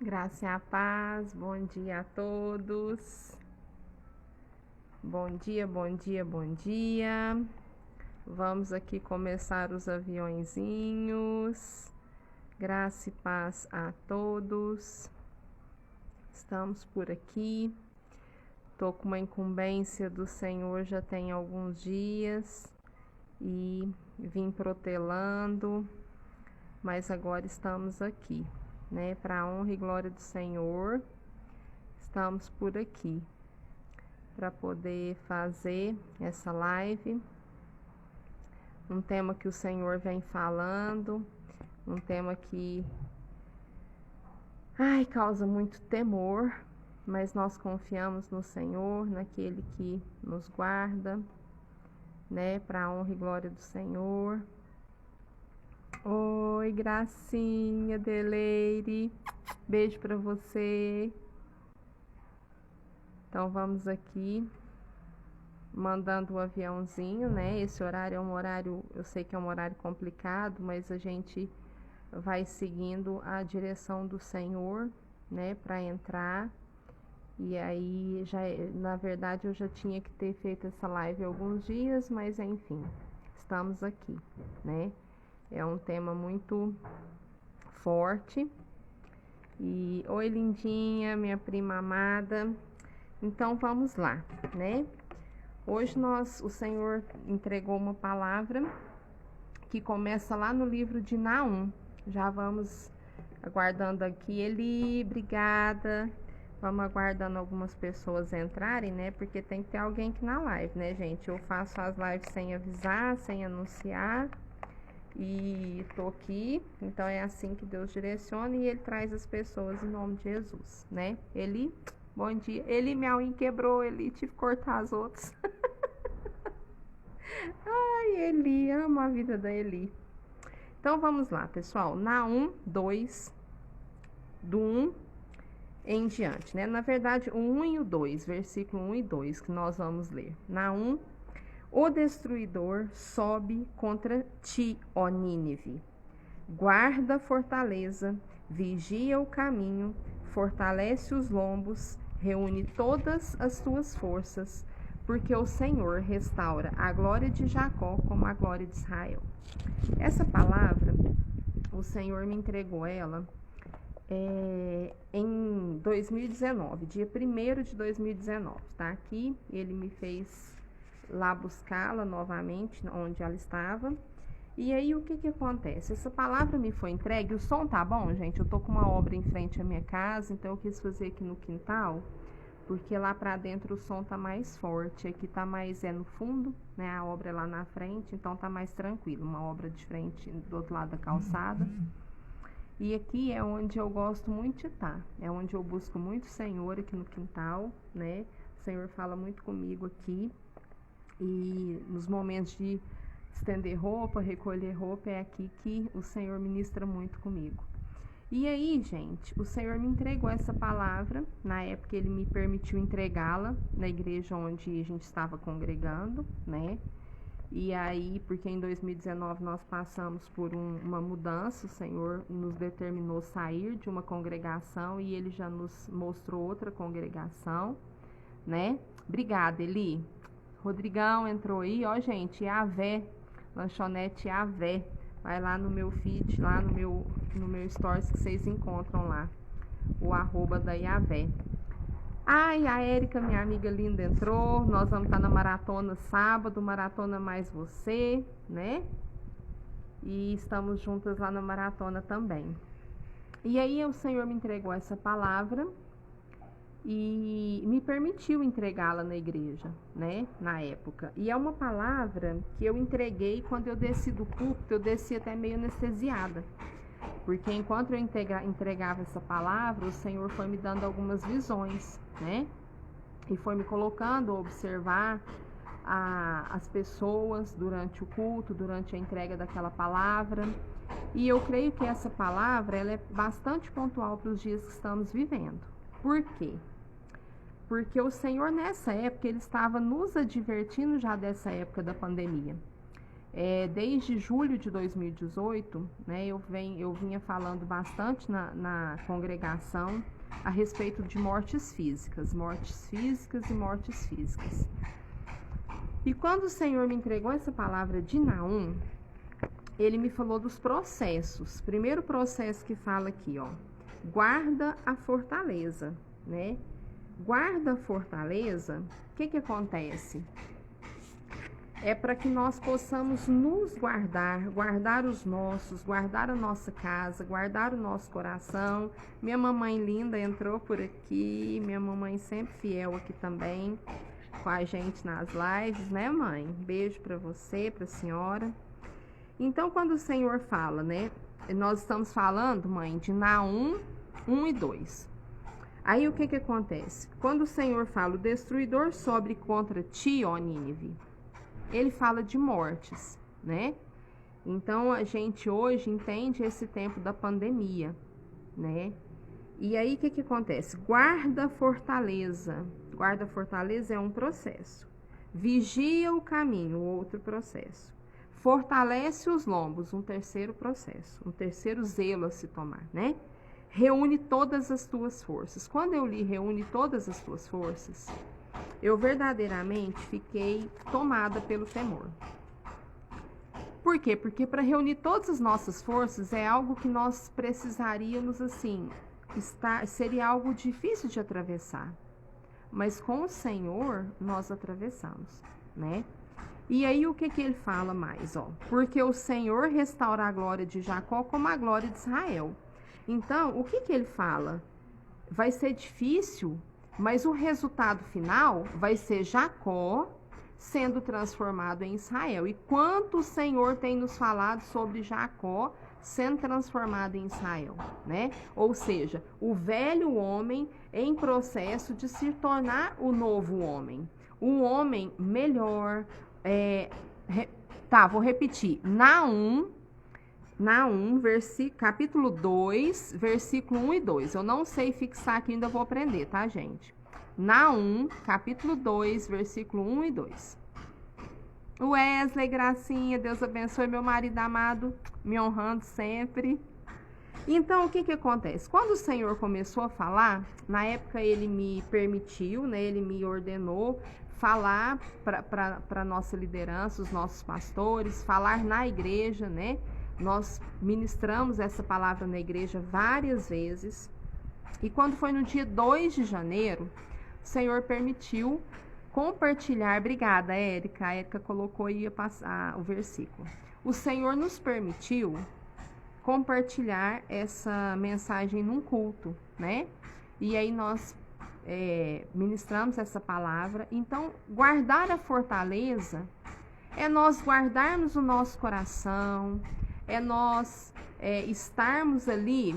Graça e a paz, bom dia a todos. Bom dia, bom dia, bom dia. Vamos aqui começar os aviõezinhos. Graça e paz a todos. Estamos por aqui. Tô com uma incumbência do Senhor já tem alguns dias e vim protelando, mas agora estamos aqui, né? Para a honra e glória do Senhor, estamos por aqui para poder fazer essa live. Um tema que o Senhor vem falando, um tema que causa muito temor, mas nós confiamos no Senhor, naquele que nos guarda, né? Para a honra e glória do Senhor. Oi, Gracinha, Deleire, beijo para você. Então vamos aqui mandando o aviãozinho, né? Esse horário é um horário, eu sei que é um horário complicado, mas a gente vai seguindo a direção do Senhor, né, para entrar. E aí já, na verdade, eu já tinha que ter feito essa live há alguns dias, mas enfim, estamos aqui, né? É um tema muito forte. E oi, lindinha, minha prima amada. Então vamos lá, né? Hoje o Senhor entregou uma palavra que começa lá no livro de Naum. Já vamos aguardando aqui, Eli, obrigada. Vamos aguardando algumas pessoas entrarem, né? Porque tem que ter alguém aqui na live, né, gente? Eu faço as lives sem avisar, sem anunciar. E tô aqui, então é assim que Deus direciona e Ele traz as pessoas em nome de Jesus, né? Eli, bom dia. Eli, minha unha quebrou, Eli, tive que cortar as outras. Ai, Eli, amo a vida da Eli. Então vamos lá, pessoal. Naum 2, do 1 em diante, né? Na verdade, o 1 e o 2, versículo 1 e 2, que nós vamos ler. Naum, o destruidor sobe contra ti, ó Nínive. Guarda a fortaleza, vigia o caminho, fortalece os lombos, reúne todas as tuas forças, porque o Senhor restaura a glória de Jacó como a glória de Israel. Essa palavra, o Senhor me entregou ela em 2019, dia 1º de 2019, tá aqui, ele me fez lá buscá-la novamente, onde ela estava. E aí, o que acontece? Essa palavra me foi entregue, o som tá bom, gente? Eu tô com uma obra em frente à minha casa, então eu quis fazer aqui no quintal, porque lá pra dentro o som tá mais forte, aqui tá mais, no fundo, né? A obra é lá na frente, então tá mais tranquilo, uma obra de frente do outro lado da calçada. E aqui é onde eu gosto muito de estar, é onde eu busco muito o Senhor aqui no quintal, né? O Senhor fala muito comigo aqui. E nos momentos de estender roupa, recolher roupa, é aqui que o Senhor ministra muito comigo. E aí, gente, o Senhor me entregou essa palavra, na época ele me permitiu entregá-la na igreja onde a gente estava congregando, né? E aí, porque em 2019 nós passamos por uma mudança, o Senhor nos determinou sair de uma congregação e ele já nos mostrou outra congregação, né? Obrigada, Eli. Rodrigão entrou aí, ó, gente, Yavé, lanchonete Yavé. Vai lá no meu feed, lá no meu stories que vocês encontram lá, o @ da Yavé. Ai, a Érica, minha amiga linda, entrou. Nós vamos estar na maratona sábado, maratona mais você, né? E estamos juntas lá na maratona também. E aí o Senhor me entregou essa palavra e me permitiu entregá-la na igreja, né, na época. E é uma palavra que eu entreguei quando eu desci do púlpito, eu desci até meio anestesiada, porque enquanto eu entregava essa palavra, o Senhor foi me dando algumas visões, né, e foi me colocando a observar as pessoas durante o culto, durante a entrega daquela palavra. E eu creio que essa palavra ela é bastante pontual para os dias que estamos vivendo. Por quê? Porque o Senhor nessa época, ele estava nos advertindo já dessa época da pandemia. Desde julho de 2018, né, eu vinha falando bastante na congregação a respeito de mortes físicas e mortes físicas. E quando o Senhor me entregou essa palavra de Naum, ele me falou dos processos. Primeiro processo que fala aqui, ó, guarda a fortaleza, né? Guarda a fortaleza, o que acontece? É para que nós possamos nos guardar os nossos, guardar a nossa casa, guardar o nosso coração. Minha mamãe linda entrou por aqui, minha mamãe sempre fiel aqui também, com a gente nas lives, né, mãe? Beijo para você, para a senhora. Então, quando o Senhor fala, né, nós estamos falando, mãe, de Naum 1 e 2. Aí, o que acontece? Quando o Senhor fala, o destruidor sobe contra ti, ó Nínive, ele fala de mortes, né? Então, a gente hoje entende esse tempo da pandemia, né? E aí, o que acontece? Guarda a fortaleza. Guarda a fortaleza é um processo. Vigia o caminho, outro processo. Fortalece os lombos, um terceiro processo. Um terceiro zelo a se tomar, né? Reúne todas as tuas forças. Quando eu li reúne todas as tuas forças, eu verdadeiramente fiquei tomada pelo temor. Por quê? Porque para reunir todas as nossas forças é algo que nós precisaríamos, assim, seria algo difícil de atravessar. Mas com o Senhor nós atravessamos, né? E aí o que ele fala mais, ó? Porque o Senhor restaura a glória de Jacó como a glória de Israel. Então, o que ele fala? Vai ser difícil, mas o resultado final vai ser Jacó sendo transformado em Israel. E quanto o Senhor tem nos falado sobre Jacó sendo transformado em Israel, né? Ou seja, o velho homem em processo de se tornar o novo homem. Um homem melhor. Vou repetir. Naum, capítulo 2, versículo 1 e 2. Eu não sei fixar aqui, ainda vou aprender, tá, gente? Naum, capítulo 2, versículo 1 e 2. Wesley, gracinha, Deus abençoe meu marido amado, me honrando sempre. Então, o que acontece? Quando o Senhor começou a falar, na época ele me permitiu, né? Ele me ordenou falar para a nossa liderança, os nossos pastores, falar na igreja, né? Nós ministramos essa palavra na igreja várias vezes. E quando foi no dia 2 de janeiro, o Senhor permitiu compartilhar. Obrigada, Érica. A Érica colocou e ia passar o versículo. O Senhor nos permitiu compartilhar essa mensagem num culto, né? E aí nós ministramos essa palavra. Então, guardar a fortaleza é nós guardarmos o nosso coração, é nós estarmos ali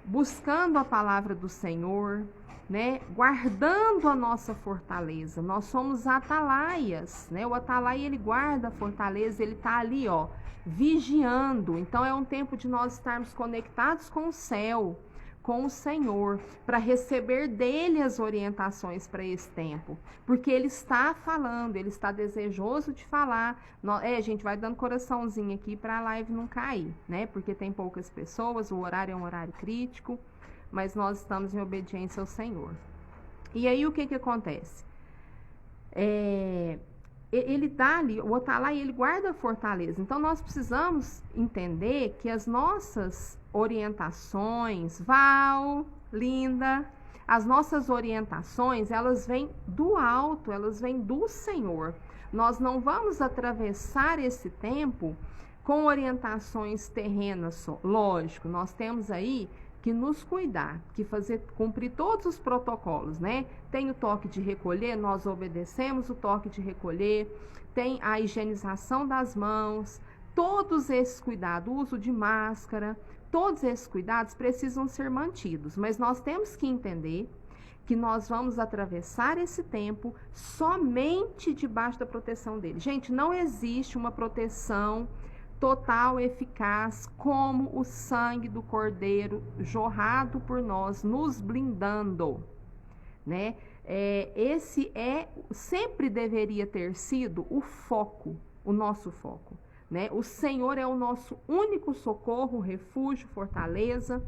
buscando a palavra do Senhor, né? Guardando a nossa fortaleza. Nós somos atalaias, né? O atalaia, ele guarda a fortaleza, ele tá ali, ó, vigiando. Então é um tempo de nós estarmos conectados com o céu, com o Senhor, para receber dele as orientações para esse tempo, porque ele está falando, ele está desejoso de falar. A gente vai dando coraçãozinho aqui para a live não cair, né? Porque tem poucas pessoas, o horário é um horário crítico, mas nós estamos em obediência ao Senhor. E aí o que acontece? Ele dá ali, o Atalai, ele guarda a fortaleza. Então nós precisamos entender que as nossas orientações, Val, linda, as nossas orientações, elas vêm do alto, elas vêm do Senhor. Nós não vamos atravessar esse tempo com orientações terrenas só. Lógico, nós temos aí que nos cuidar, que cumprir todos os protocolos, né? Tem o toque de recolher, nós obedecemos o toque de recolher, tem a higienização das mãos, todos esses cuidados, o uso de máscara, todos esses cuidados precisam ser mantidos, mas nós temos que entender que nós vamos atravessar esse tempo somente debaixo da proteção dele. Gente, não existe uma proteção total, eficaz, como o sangue do Cordeiro jorrado por nós, nos blindando, né? Esse sempre deveria ter sido o foco, o nosso foco. né? O Senhor é o nosso único socorro, refúgio, fortaleza.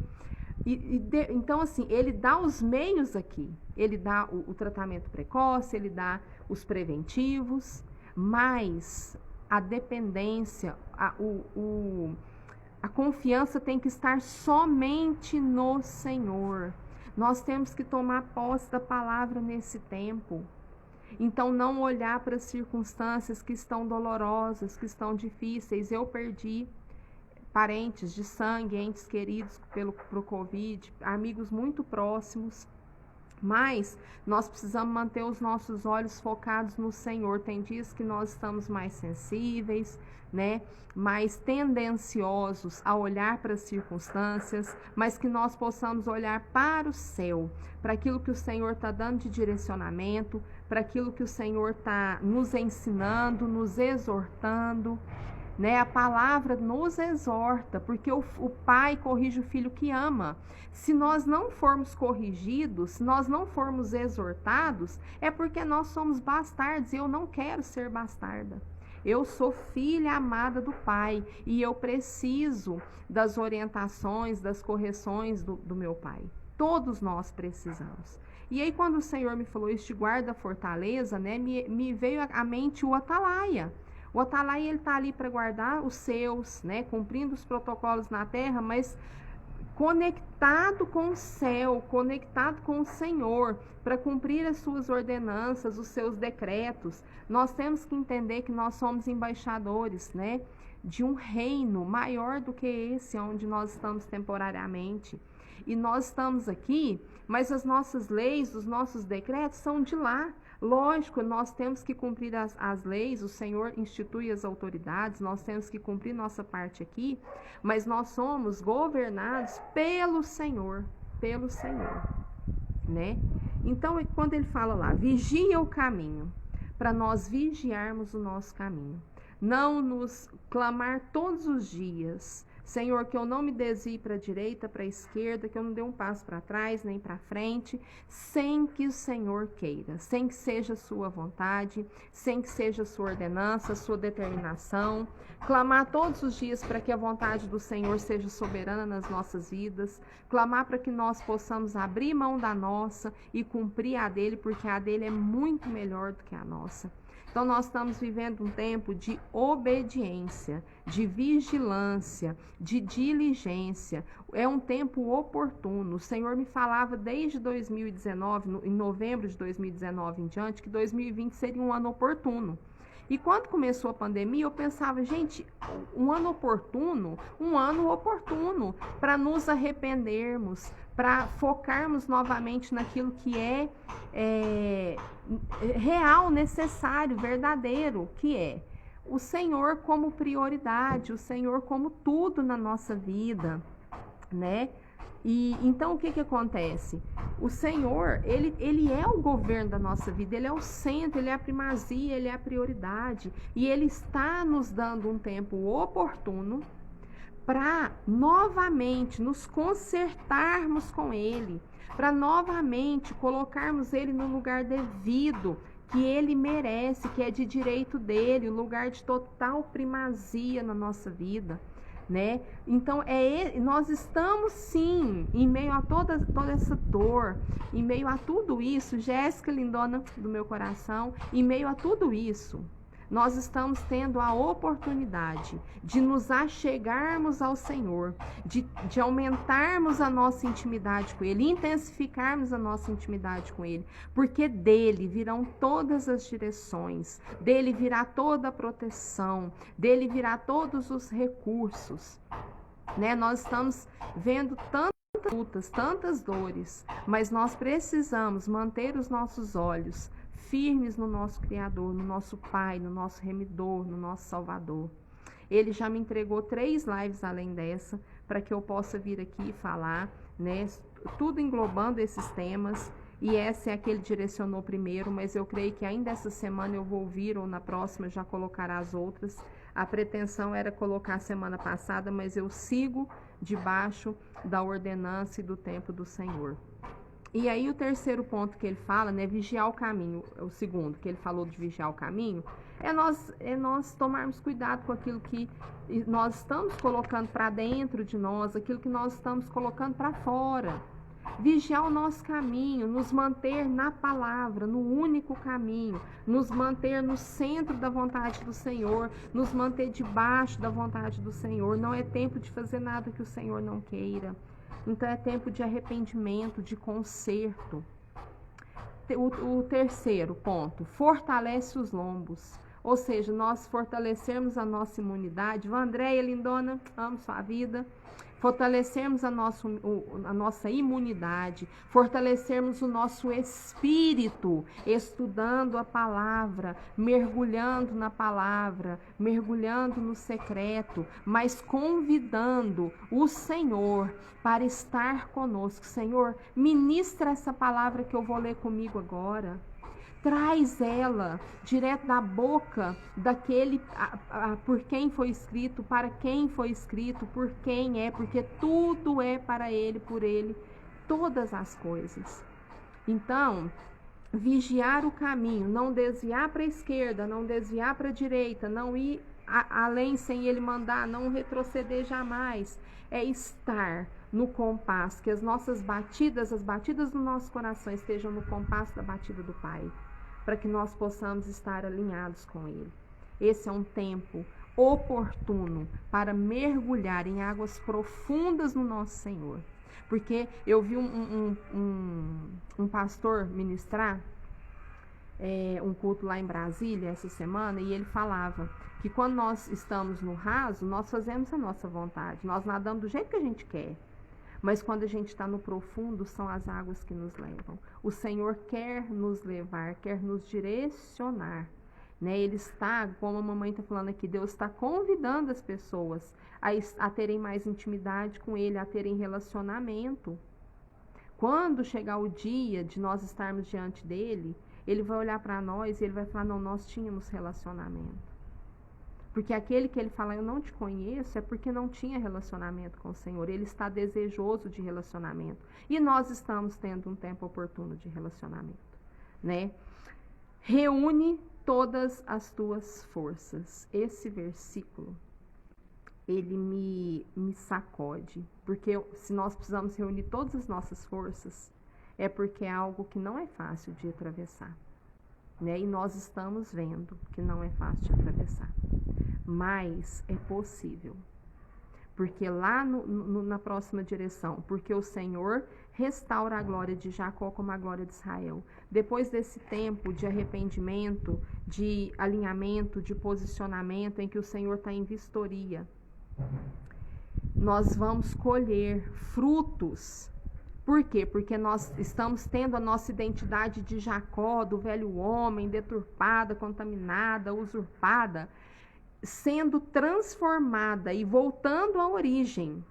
Então, assim, ele dá os meios aqui. Ele dá o tratamento precoce, ele dá os preventivos, mas a dependência, a confiança tem que estar somente no Senhor. Nós temos que tomar posse da palavra nesse tempo. Então, não olhar para as circunstâncias que estão dolorosas, que estão difíceis. Eu perdi parentes de sangue, entes queridos pro Covid, amigos muito próximos. Mas nós precisamos manter os nossos olhos focados no Senhor. Tem dias que nós estamos mais sensíveis, né? Mais tendenciosos a olhar para as circunstâncias, mas que nós possamos olhar para o céu, para aquilo que o Senhor está dando de direcionamento, para aquilo que o Senhor está nos ensinando, nos exortando. Né? A palavra nos exorta, porque o pai corrige o filho que ama. Se nós não formos corrigidos, se nós não formos exortados, é porque nós somos bastardos, e eu não quero ser bastarda. Eu sou filha amada do pai, e eu preciso das orientações, das correções do meu pai. Todos nós precisamos. E aí, quando o Senhor me falou isso de guarda fortaleza, né, me veio à mente o atalaia. O atalaia, ele está ali para guardar os seus, né, cumprindo os protocolos na terra, mas conectado com o céu, conectado com o Senhor, para cumprir as suas ordenanças, os seus decretos. Nós temos que entender que nós somos embaixadores, né, de um reino maior do que esse, onde nós estamos temporariamente. E nós estamos aqui, mas as nossas leis, os nossos decretos são de lá. Lógico, nós temos que cumprir as leis, o Senhor institui as autoridades, nós temos que cumprir nossa parte aqui, mas nós somos governados pelo Senhor, né? Então, quando ele fala lá, vigia o caminho, para nós vigiarmos o nosso caminho, não nos clamar todos os dias, Senhor, que eu não me desvie para a direita, para a esquerda, que eu não dê um passo para trás, nem para frente, sem que o Senhor queira, sem que seja a sua vontade, sem que seja a sua ordenança, a sua determinação. Clamar todos os dias para que a vontade do Senhor seja soberana nas nossas vidas. Clamar para que nós possamos abrir mão da nossa e cumprir a dele, porque a dele é muito melhor do que a nossa. Então, nós estamos vivendo um tempo de obediência, de vigilância, de diligência. É um tempo oportuno. O Senhor me falava desde 2019, em novembro de 2019 em diante, que 2020 seria um ano oportuno. E quando começou a pandemia, eu pensava, gente, um ano oportuno para nos arrependermos, para focarmos novamente naquilo que é real, necessário, verdadeiro, que é o Senhor como prioridade, o Senhor como tudo na nossa vida, né? E então o que acontece? O Senhor, ele é o governo da nossa vida, ele é o centro, ele é a primazia, ele é a prioridade, e ele está nos dando um tempo oportuno para novamente nos consertarmos com ele, para novamente colocarmos ele no lugar devido, que ele merece, que é de direito dele, o lugar de total primazia na nossa vida, né? Então, nós estamos sim, em meio a toda essa dor, em meio a tudo isso, Jéssica lindona do meu coração, em meio a tudo isso, nós estamos tendo a oportunidade de nos achegarmos ao Senhor, de aumentarmos a nossa intimidade com Ele, intensificarmos a nossa intimidade com Ele, porque dele virão todas as direções, dele virá toda a proteção, dele virá todos os recursos, né? Nós estamos vendo tantas lutas, tantas dores, mas nós precisamos manter os nossos olhos firmes no nosso Criador, no nosso Pai, no nosso Remidor, no nosso Salvador. Ele já me entregou 3 lives além dessa, para que eu possa vir aqui e falar, né? Tudo englobando esses temas, e essa é a que ele direcionou primeiro, mas eu creio que ainda essa semana eu vou ouvir, ou na próxima já colocará as outras. A pretensão era colocar a semana passada, mas eu sigo debaixo da ordenança e do tempo do Senhor. E aí o terceiro ponto que ele fala, né, vigiar o caminho, o segundo que ele falou de vigiar o caminho, é nós tomarmos cuidado com aquilo que nós estamos colocando para dentro de nós, aquilo que nós estamos colocando para fora. Vigiar o nosso caminho, nos manter na palavra, no único caminho, nos manter no centro da vontade do Senhor, nos manter debaixo da vontade do Senhor. Não é tempo de fazer nada que o Senhor não queira. Então é tempo de arrependimento, de conserto. O terceiro ponto, fortalece os lombos. Ou seja, nós fortalecermos a nossa imunidade. Vandréia, lindona, amo sua vida. Fortalecermos a nossa imunidade, fortalecermos o nosso espírito, estudando a palavra, mergulhando na palavra, mergulhando no secreto, mas convidando o Senhor para estar conosco. Senhor, ministra essa palavra que eu vou ler comigo agora. Traz ela direto da boca daquele por quem foi escrito, para quem foi escrito, por quem é, porque tudo é para ele, por ele, todas as coisas. Então, vigiar o caminho, não desviar para a esquerda, não desviar para a direita, não ir além sem ele mandar, não retroceder jamais, é estar no compasso, que as nossas batidas, as batidas do nosso coração estejam no compasso da batida do Pai, para que nós possamos estar alinhados com Ele. Esse é um tempo oportuno para mergulhar em águas profundas no nosso Senhor. Porque eu vi um pastor ministrar um culto lá em Brasília essa semana, e ele falava que quando nós estamos no raso, nós fazemos a nossa vontade, nós nadamos do jeito que a gente quer. Mas quando a gente está no profundo, são as águas que nos levam. O Senhor quer nos levar, quer nos direcionar. Né? Ele está, como a mamãe está falando aqui, Deus está convidando as pessoas a terem mais intimidade com Ele, a terem relacionamento. Quando chegar o dia de nós estarmos diante dEle, Ele vai olhar para nós e Ele vai falar, não, nós tínhamos relacionamento. Porque aquele que ele fala, eu não te conheço, é porque não tinha relacionamento com o Senhor. Ele está desejoso de relacionamento. E nós estamos tendo um tempo oportuno de relacionamento, né? Reúne todas as tuas forças. Esse versículo, ele me sacode. Porque se nós precisamos reunir todas as nossas forças, é porque é algo que não é fácil de atravessar, né? E nós estamos vendo que não é fácil de atravessar. Mas é possível, porque lá na próxima direção, porque o Senhor restaura a glória de Jacó como a glória de Israel. Depois desse tempo de arrependimento, de alinhamento, de posicionamento, em que o Senhor está em vistoria, nós vamos colher frutos. Por quê? Porque nós estamos tendo a nossa identidade de Jacó, do velho homem, deturpada, contaminada, usurpada, sendo transformada e voltando à origem.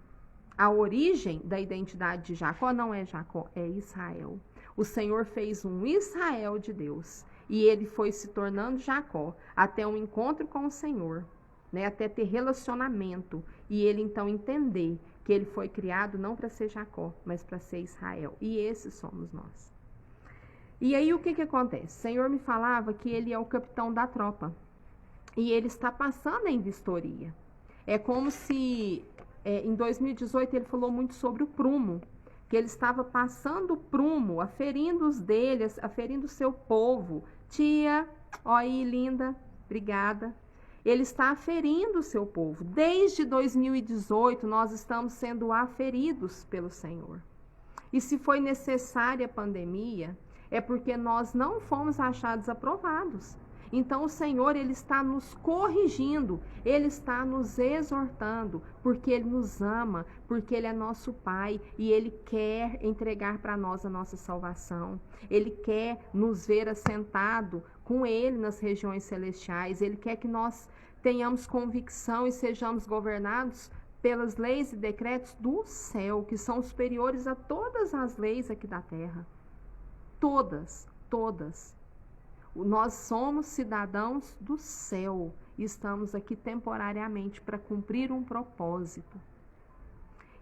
A origem da identidade de Jacó não é Jacó, é Israel. O Senhor fez um Israel de Deus e ele foi se tornando Jacó até um encontro com o Senhor, né? Até ter relacionamento e ele então entender que ele foi criado não para ser Jacó, mas para ser Israel. E esses somos nós. E aí o que acontece? O Senhor me falava que ele é o capitão da tropa. E ele está passando em vistoria. É como se, em 2018, ele falou muito sobre o prumo, que ele estava passando o prumo, aferindo os dele, aferindo o seu povo. Tia, ó aí, linda, obrigada. Ele está aferindo o seu povo. Desde 2018, nós estamos sendo aferidos pelo Senhor. E se foi necessária a pandemia, é porque nós não fomos achados aprovados. Então o Senhor, ele está nos corrigindo, ele está nos exortando, porque ele nos ama, porque ele é nosso Pai e ele quer entregar para nós a nossa salvação. Ele quer nos ver assentado com ele nas regiões celestiais, ele quer que nós tenhamos convicção e sejamos governados pelas leis e decretos do céu, que são superiores a todas as leis aqui da terra. Todas, todas. Nós somos cidadãos do céu e estamos aqui temporariamente para cumprir um propósito.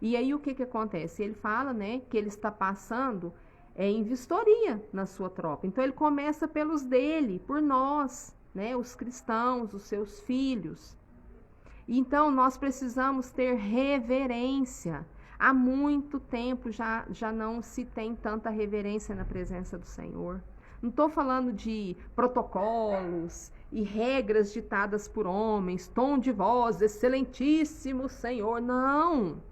E aí o que acontece? Ele fala, né, que ele está passando em vistoria na sua tropa. Então ele começa pelos dele, por nós, né, os cristãos, os seus filhos. Então nós precisamos ter reverência. Há muito tempo já não se tem tanta reverência na presença do Senhor. Não estou falando de protocolos e regras ditadas por homens, tom de voz, excelentíssimo Senhor. Não!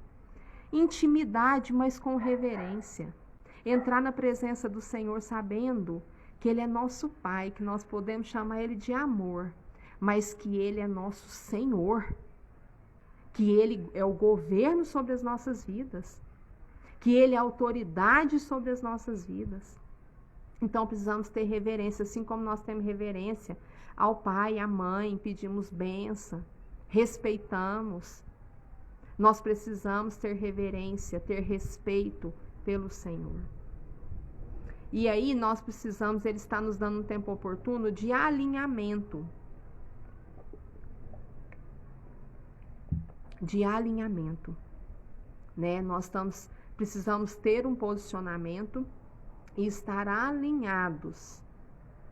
Intimidade, mas com reverência. Entrar na presença do Senhor sabendo que Ele é nosso Pai, que nós podemos chamar Ele de amor, mas que Ele é nosso Senhor, que Ele é o governo sobre as nossas vidas, que Ele é a autoridade sobre as nossas vidas. Então precisamos ter reverência, assim como nós temos reverência ao pai, à mãe, pedimos bênção, respeitamos. Nós precisamos ter reverência, ter respeito pelo Senhor. E aí nós precisamos, Ele está nos dando um tempo oportuno de alinhamento. De alinhamento, né? Precisamos ter um posicionamento e estar alinhados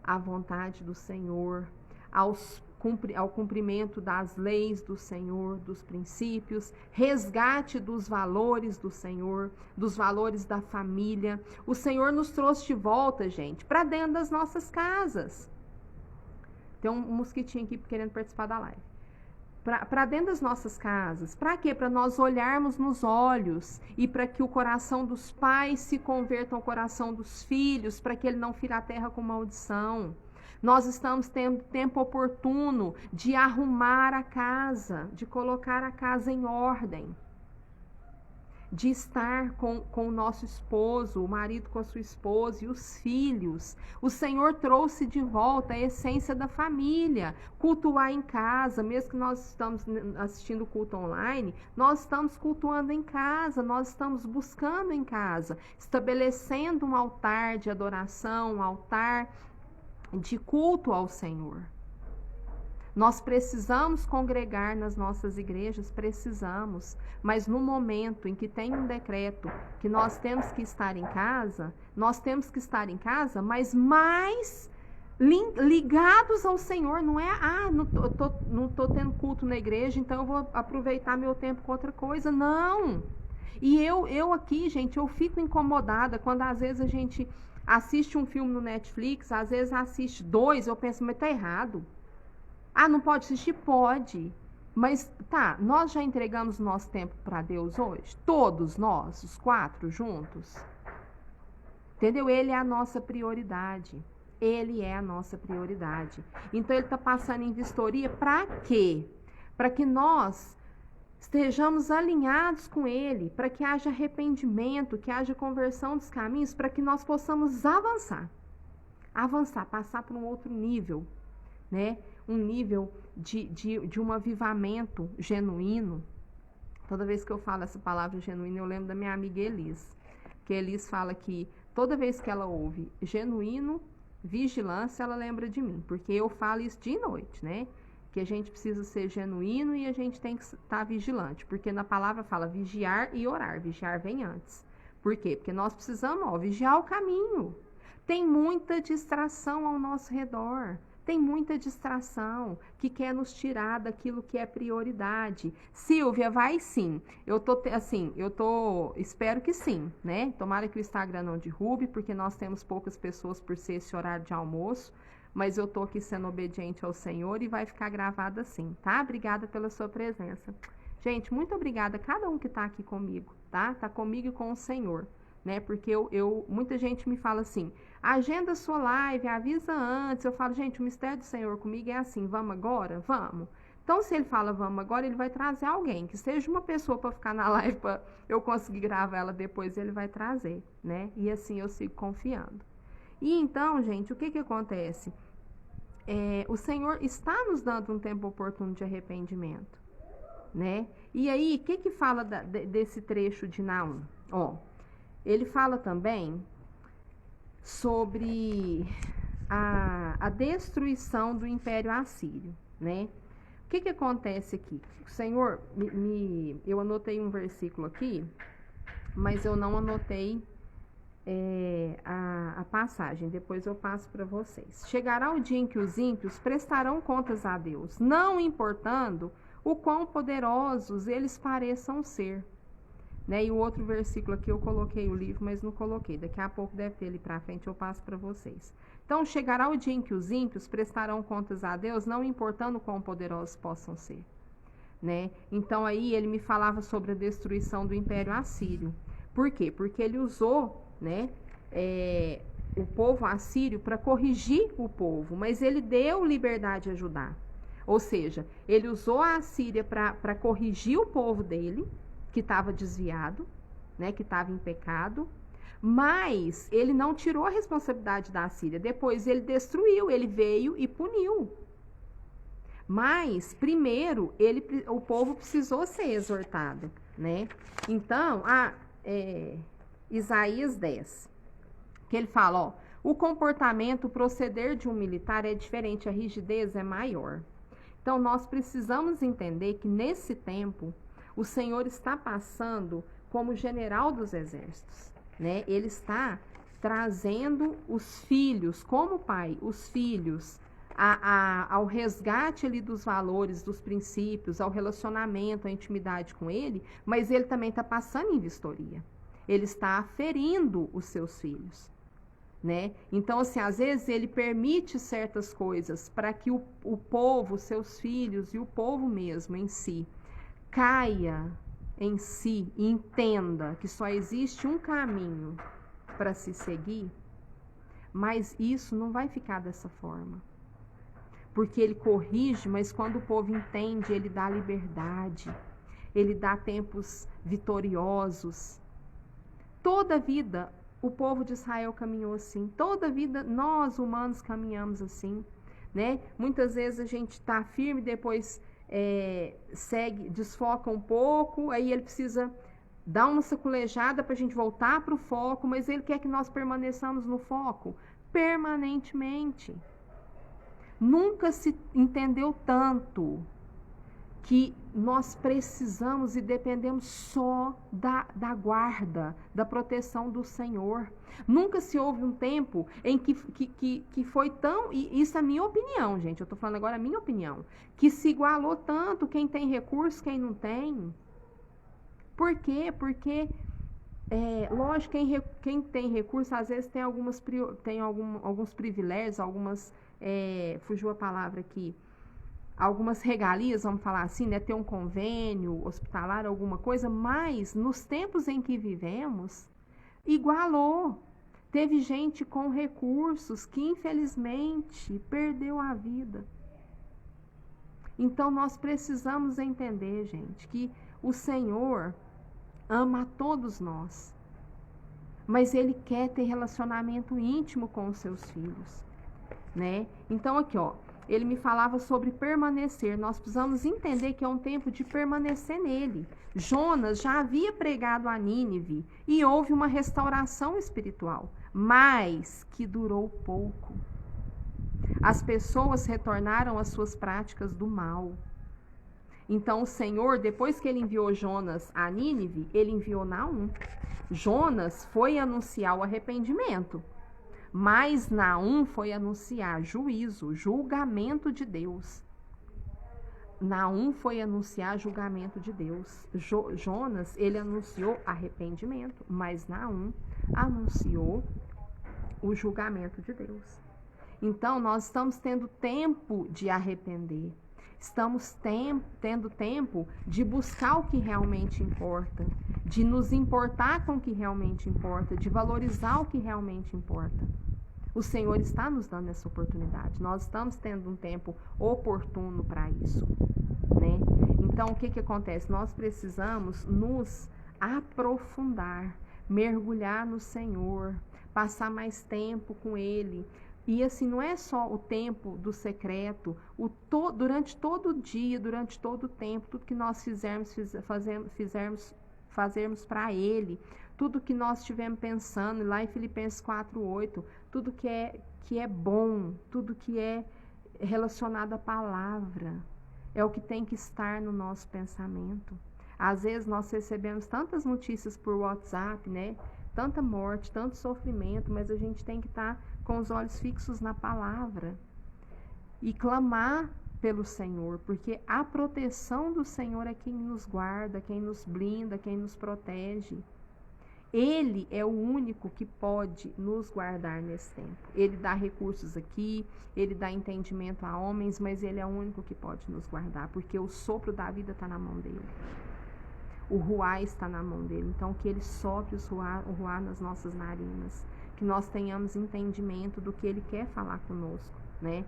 à vontade do Senhor, ao cumprimento das leis do Senhor, dos princípios, resgate dos valores do Senhor, dos valores da família. O Senhor nos trouxe de volta, gente, para dentro das nossas casas. Tem um mosquitinho aqui querendo participar da live. Para dentro das nossas casas. Para quê? Para nós olharmos nos olhos e para que o coração dos pais se converta ao coração dos filhos, para que ele não fira a terra com maldição. Nós estamos tendo tempo oportuno de arrumar a casa, de colocar a casa em ordem, de estar com o nosso esposo, o marido com a sua esposa e os filhos. O Senhor trouxe de volta a essência da família, cultuar em casa, mesmo que nós estamos assistindo culto online, nós estamos cultuando em casa, nós estamos buscando em casa, estabelecendo um altar de adoração, um altar de culto ao Senhor. Nós precisamos congregar nas nossas igrejas, precisamos, mas no momento em que tem um decreto que nós temos que estar em casa, nós temos que estar em casa, mas mais ligados ao Senhor, não é, não tô tendo culto na igreja, então eu vou aproveitar meu tempo com outra coisa, não. E eu aqui, gente, eu fico incomodada quando às vezes a gente assiste um filme no Netflix, às vezes assiste 2, eu penso, mas tá errado. Não pode assistir? Pode. Mas tá, nós já entregamos nosso tempo para Deus hoje? Todos nós, os 4 juntos? Entendeu? Ele é a nossa prioridade. Ele é a nossa prioridade. Então ele está passando em vistoria para quê? Para que nós estejamos alinhados com Ele, para que haja arrependimento, que haja conversão dos caminhos, para que nós possamos avançar, passar para um outro nível, né? Um nível de um avivamento genuíno. Toda vez que eu falo essa palavra genuína, eu lembro da minha amiga Elis, que Elis fala que toda vez que ela ouve genuíno, vigilância, ela lembra de mim, porque eu falo isso de noite, né? Que a gente precisa ser genuíno e a gente tem que estar vigilante, porque na palavra fala vigiar e orar, vigiar vem antes. Por quê? Porque nós precisamos vigiar o caminho. Tem muita distração ao nosso redor, tem muita distração que quer nos tirar daquilo que é prioridade. Silvia, vai sim. Espero que sim, né? Tomara que o Instagram não derrube, porque nós temos poucas pessoas por ser esse horário de almoço, mas eu tô aqui sendo obediente ao Senhor e vai ficar gravado assim, tá? Obrigada pela sua presença. Gente, muito obrigada a cada um que tá aqui comigo, tá? Tá comigo e com o Senhor, né? Porque muita gente me fala assim, agenda sua live, avisa antes. Eu falo, gente, o mistério do Senhor comigo é assim, vamos agora? Vamos. Então, se ele fala vamos agora, ele vai trazer alguém, que seja uma pessoa para ficar na live, para eu conseguir gravar ela depois, ele vai trazer, né? E assim eu sigo confiando. E então, gente, o que acontece? O Senhor está nos dando um tempo oportuno de arrependimento, né? E aí, o que fala desse trecho de Naum? Ele fala também sobre a destruição do Império Assírio, né? O que acontece aqui? O Senhor, eu anotei um versículo aqui, mas eu não anotei a passagem, depois eu passo para vocês. Chegará o dia em que os ímpios prestarão contas a Deus, não importando o quão poderosos eles pareçam ser. Né? E o outro versículo aqui eu coloquei o livro, mas não coloquei. Daqui a pouco deve ter ali para frente, eu passo para vocês. Então, chegará o dia em que os ímpios prestarão contas a Deus, não importando o quão poderosos possam ser. Né? Então, aí ele me falava sobre a destruição do Império Assírio. Por quê? Porque ele usou, né, o povo assírio para corrigir o povo, mas ele deu liberdade a Judá. Ou seja, ele usou a Assíria para corrigir o povo dele, que estava desviado, né, que estava em pecado, mas ele não tirou a responsabilidade da Assíria. Depois ele destruiu, ele veio e puniu. Mas, primeiro, o povo precisou ser exortado, né? Então, Isaías 10, que ele fala, ó, o comportamento, o proceder de um militar é diferente, a rigidez é maior. Então, nós precisamos entender que, nesse tempo, o Senhor está passando como general dos exércitos, né? Ele está trazendo os filhos, como pai, os filhos, ao resgate ali dos valores, dos princípios, ao relacionamento, à intimidade com ele, mas ele também está passando em vistoria. Ele está aferindo os seus filhos, né? Então, assim, às vezes ele permite certas coisas para que o povo, seus filhos e o povo mesmo em si, caia em si e entenda que só existe um caminho para se seguir, mas isso não vai ficar dessa forma. Porque ele corrige, mas quando o povo entende, ele dá liberdade, ele dá tempos vitoriosos. Toda a vida o povo de Israel caminhou assim, toda a vida nós humanos caminhamos assim, né? Muitas vezes a gente está firme, depois segue, desfoca um pouco, aí ele precisa dar uma saculejada para a gente voltar para o foco, mas ele quer que nós permaneçamos no foco permanentemente. Nunca se entendeu tanto que nós precisamos e dependemos só da guarda, da proteção do Senhor. Nunca se houve um tempo em que foi tão... E isso é a minha opinião, gente. Eu estou falando agora a minha opinião. Que se igualou tanto quem tem recurso, quem não tem. Por quê? Porque, lógico, quem tem recurso, às vezes tem alguns privilégios, algumas... fugiu a palavra aqui, algumas regalias, vamos falar assim, né? Ter um convênio hospitalar, alguma coisa, mas nos tempos em que vivemos, igualou. Teve gente com recursos que, infelizmente, perdeu a vida. Então, nós precisamos entender, gente, que o Senhor ama a todos nós, mas Ele quer ter relacionamento íntimo com os seus filhos. Né? Então aqui, ó, ele me falava sobre permanecer. Nós precisamos entender que é um tempo de permanecer nele. Jonas já havia pregado a Nínive e houve uma restauração espiritual, mas que durou pouco. As pessoas retornaram às suas práticas do mal. Então o Senhor, depois que ele enviou Jonas a Nínive, ele enviou Naum. Jonas foi anunciar o arrependimento, mas Naum foi anunciar juízo, julgamento de Deus. Naum foi anunciar julgamento de Deus. Jonas, ele anunciou arrependimento, mas Naum anunciou o julgamento de Deus. Então, nós estamos tendo tempo de arrepender. Estamos tendo tempo de buscar o que realmente importa, de nos importar com o que realmente importa, de valorizar o que realmente importa. O Senhor está nos dando essa oportunidade. Nós estamos tendo um tempo oportuno para isso, né? Então, o que acontece? Nós precisamos nos aprofundar, mergulhar no Senhor, passar mais tempo com Ele. E assim, não é só o tempo do secreto, durante todo o dia, durante todo o tempo, tudo que nós fazermos para Ele, tudo que nós estivermos pensando, lá em Filipenses 4:8, tudo que é bom, tudo que é relacionado à palavra, é o que tem que estar no nosso pensamento. Às vezes nós recebemos tantas notícias por WhatsApp, né? tanta morte, tanto sofrimento, mas a gente tem que estar com os olhos fixos na palavra e clamar pelo Senhor, porque a proteção do Senhor é quem nos guarda, quem nos blinda, quem nos protege. Ele é o único que pode nos guardar nesse tempo. Ele dá recursos aqui, ele dá entendimento a homens, mas ele é o único que pode nos guardar, porque o sopro da vida está na mão dele. O ruar está na mão dele. Então, que ele sopre o ruar nas nossas narinas, que nós tenhamos entendimento do que ele quer falar conosco, né?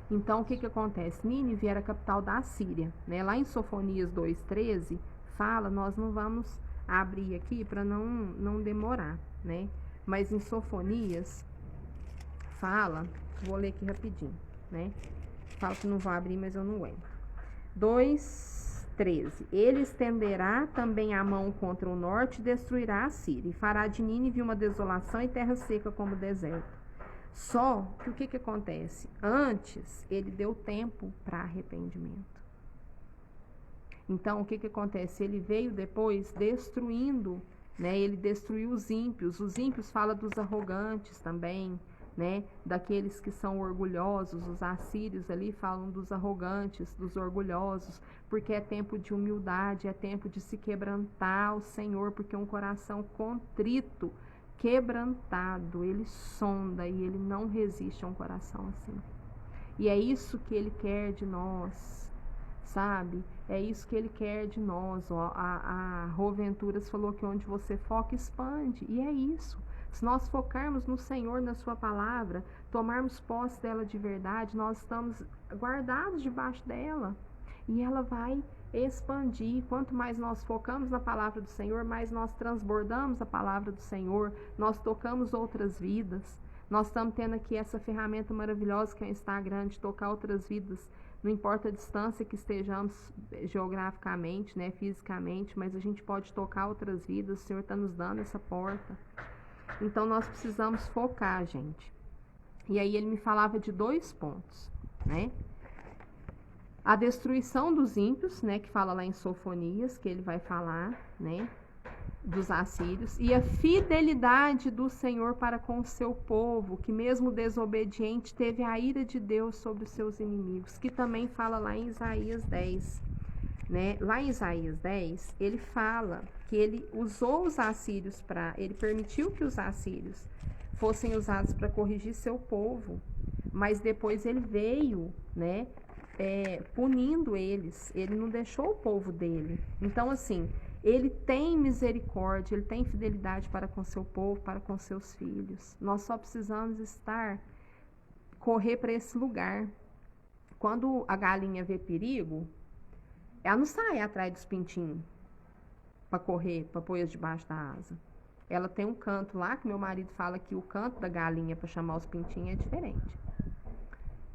Então, o que acontece? Nínive era a capital da Assíria, né? Lá em Sofonias 2:13, fala, nós não vamos abrir aqui para não demorar, né? Mas em Sofonias fala, vou ler aqui rapidinho, né? Fala que não vou abrir, mas eu não lembro. 2:13. Ele estenderá também a mão contra o norte e destruirá a Síria, e fará de Nínive uma desolação e terra seca como deserto. Só que o que acontece? Antes, ele deu tempo para arrependimento. Então, o que acontece? Ele veio depois destruindo, né? Ele destruiu os ímpios. Os ímpios fala dos arrogantes também, né? Daqueles que são orgulhosos. Os assírios ali falam dos arrogantes, dos orgulhosos, porque é tempo de humildade, é tempo de se quebrantar ao Senhor, porque um coração contrito, quebrantado, ele sonda e ele não resiste a um coração assim. E é isso que ele quer de nós, sabe? É isso que ele quer de nós. A Rô Venturas falou que onde você foca, expande. E é isso. Se nós focarmos no Senhor, na sua palavra, tomarmos posse dela de verdade, nós estamos guardados debaixo dela. E ela vai expandir. Quanto mais nós focamos na palavra do Senhor, mais nós transbordamos a palavra do Senhor, nós tocamos outras vidas. Nós estamos tendo aqui essa ferramenta maravilhosa que é o Instagram, de tocar outras vidas, não importa a distância que estejamos geograficamente, né, fisicamente, mas a gente pode tocar outras vidas. O Senhor está nos dando essa porta. Então nós precisamos focar, gente. E aí ele me falava de 2 pontos, né? A destruição dos ímpios, né, que fala lá em Sofonias, que ele vai falar, né, dos assírios, e a fidelidade do Senhor para com o seu povo, que mesmo desobediente teve a ira de Deus sobre os seus inimigos, que também fala lá em Isaías 10, né? Lá em Isaías 10, ele fala que ele usou os assírios ele permitiu que os assírios fossem usados para corrigir seu povo, mas depois ele veio, né, punindo eles. Ele não deixou o povo dele. Então, assim, ele tem misericórdia, ele tem fidelidade para com seu povo, para com seus filhos. Nós só precisamos correr para esse lugar. Quando a galinha vê perigo, ela não sai atrás dos pintinhos para correr, para pôr eles debaixo da asa. Ela tem um canto lá, que meu marido fala que o canto da galinha para chamar os pintinhos é diferente.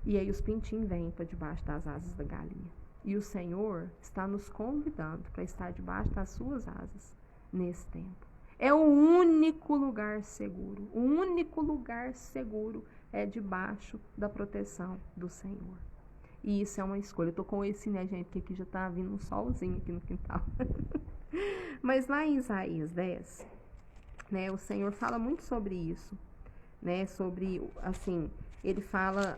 E aí os pintinhos vêm para debaixo das asas da galinha. E o Senhor está nos convidando para estar debaixo das suas asas nesse tempo. É o único lugar seguro. O único lugar seguro é debaixo da proteção do Senhor. E isso é uma escolha. Eu estou com esse, né, gente, que aqui já está vindo um solzinho aqui no quintal. Mas lá em Isaías 10, né, o Senhor fala muito sobre isso, né, sobre, assim, ele fala: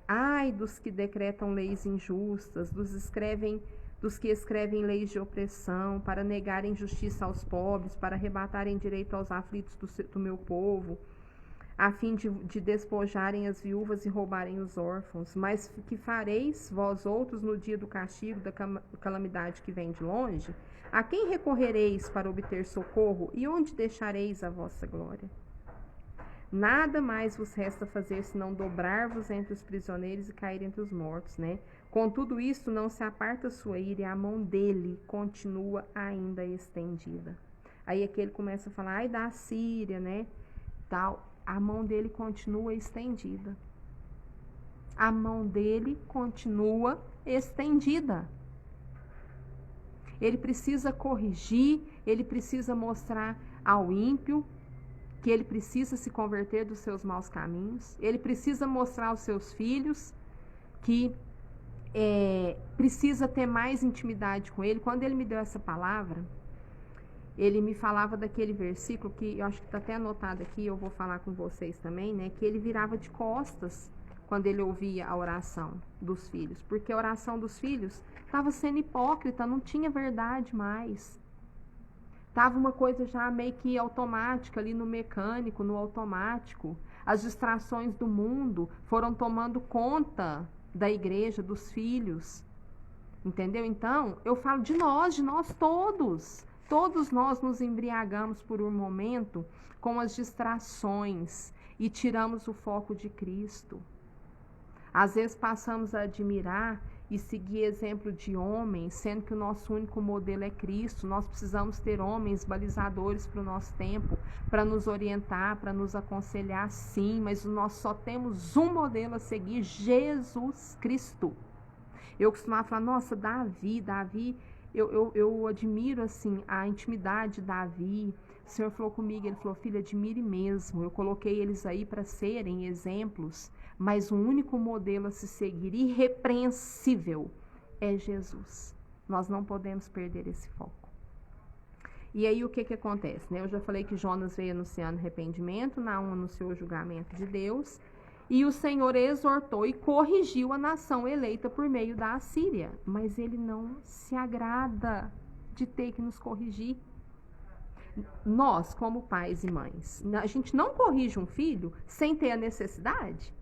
ai dos que decretam leis injustas, dos que escrevem leis de opressão, para negarem justiça aos pobres, para arrebatarem direito aos aflitos do meu povo, a fim de despojarem as viúvas e roubarem os órfãos. Mas que fareis vós outros no dia do castigo, da calamidade que vem de longe? A quem recorrereis para obter socorro, e onde deixareis a vossa glória? Nada mais vos resta fazer senão dobrar-vos entre os prisioneiros e cair entre os mortos, né? Com tudo isto não se aparta a sua ira, e a mão dele continua ainda estendida. Aí aqui ele começa a falar, ai da Síria, né? Tal. A mão dele continua estendida. A mão dele continua estendida. Ele precisa corrigir, ele precisa mostrar ao ímpio que ele precisa se converter dos seus maus caminhos. Ele precisa mostrar aos seus filhos que precisa ter mais intimidade com ele. Quando ele me deu essa palavra, ele me falava daquele versículo, que eu acho que está até anotado aqui, eu vou falar com vocês também, né? Que ele virava de costas quando ele ouvia a oração dos filhos. Porque a oração dos filhos estava sendo hipócrita, não tinha verdade mais. Estava uma coisa já meio que automática ali no mecânico, no automático. As distrações do mundo foram tomando conta da igreja, dos filhos. Entendeu? Então, eu falo de nós todos. Todos nós nos embriagamos por um momento com as distrações e tiramos o foco de Cristo. Às vezes passamos a admirar e seguir exemplo de homens, sendo que o nosso único modelo é Cristo. Nós precisamos ter homens balizadores para o nosso tempo, para nos orientar, para nos aconselhar, sim, mas nós só temos um modelo a seguir, Jesus Cristo. Eu costumava falar, nossa, Davi, eu admiro assim a intimidade de Davi. O Senhor falou comigo, ele falou, filha, admire mesmo. Eu coloquei eles aí para serem exemplos, mas o único modelo a se seguir, irrepreensível, é Jesus. Nós não podemos perder esse foco. E aí o que acontece? Né? Eu já falei que Jonas veio anunciando arrependimento, Naum anunciou o julgamento de Deus, e o Senhor exortou e corrigiu a nação eleita por meio da Assíria. Mas ele não se agrada de ter que nos corrigir. Nós, como pais e mães, a gente não corrige um filho sem ter a necessidade.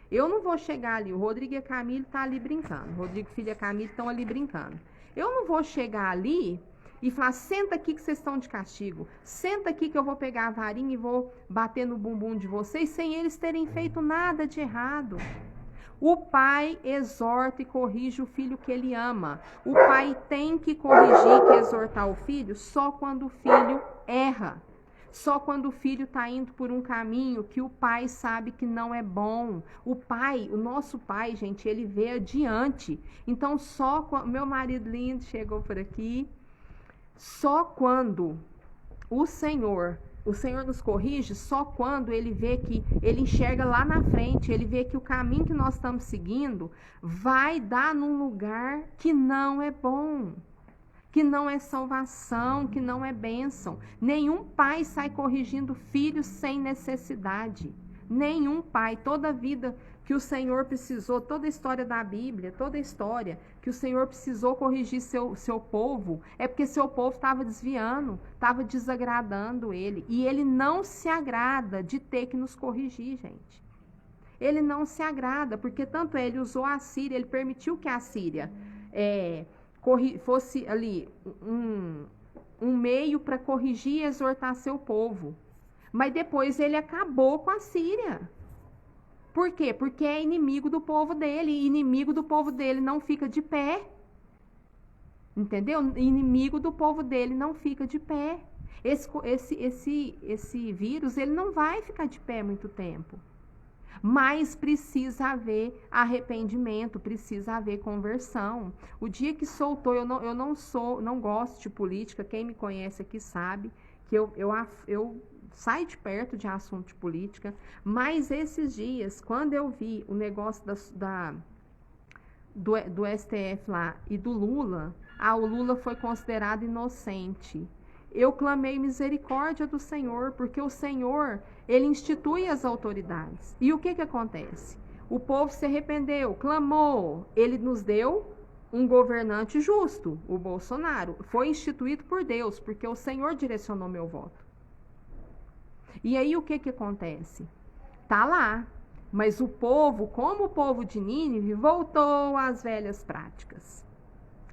Eu não vou chegar ali, o Rodrigo e a Camila estão ali brincando. O Rodrigo, filho e a Camila estão ali brincando. Eu não vou chegar ali e falar, senta aqui que vocês estão de castigo. Senta aqui que eu vou pegar a varinha e vou bater no bumbum de vocês sem eles terem feito nada de errado. O pai exorta e corrige o filho que ele ama. O pai tem que corrigir e exortar o filho só quando o filho erra. Só quando o filho está indo por um caminho que o pai sabe que não é bom. O nosso pai, gente, ele vê adiante. Então, só quando... Meu marido lindo chegou por aqui. Só quando o Senhor nos corrige, só quando ele vê que ele enxerga lá na frente, ele vê que o caminho que nós estamos seguindo vai dar num lugar que não é bom, que não é salvação, que não é bênção. Nenhum pai sai corrigindo filhos sem necessidade. Nenhum pai, toda a vida que o Senhor precisou, toda a história da Bíblia, toda a história que o Senhor precisou corrigir seu povo, é porque seu povo estava desviando, estava desagradando ele. E ele não se agrada de ter que nos corrigir, gente. Ele não se agrada, porque tanto ele usou a Síria, ele permitiu que a Síria fosse ali um meio para corrigir e exortar seu povo. Mas depois ele acabou com a Síria. Por quê? Porque é inimigo do povo dele. E inimigo do povo dele não fica de pé. Entendeu? Inimigo do povo dele não fica de pé. Esse vírus, ele não vai ficar de pé muito tempo. Mas precisa haver arrependimento, precisa haver conversão. O dia que soltou, eu não gosto de política. Quem me conhece aqui sabe que eu saio de perto de assunto de política, mas esses dias, quando eu vi o negócio do STF lá e do Lula, o Lula foi considerado inocente. Eu clamei misericórdia do Senhor, porque o Senhor, ele institui as autoridades. E o que acontece? O povo se arrependeu, clamou, ele nos deu um governante justo, o Bolsonaro. Foi instituído por Deus, porque o Senhor direcionou meu voto. E aí o que acontece? Tá lá, mas o povo, como o povo de Nínive, voltou às velhas práticas.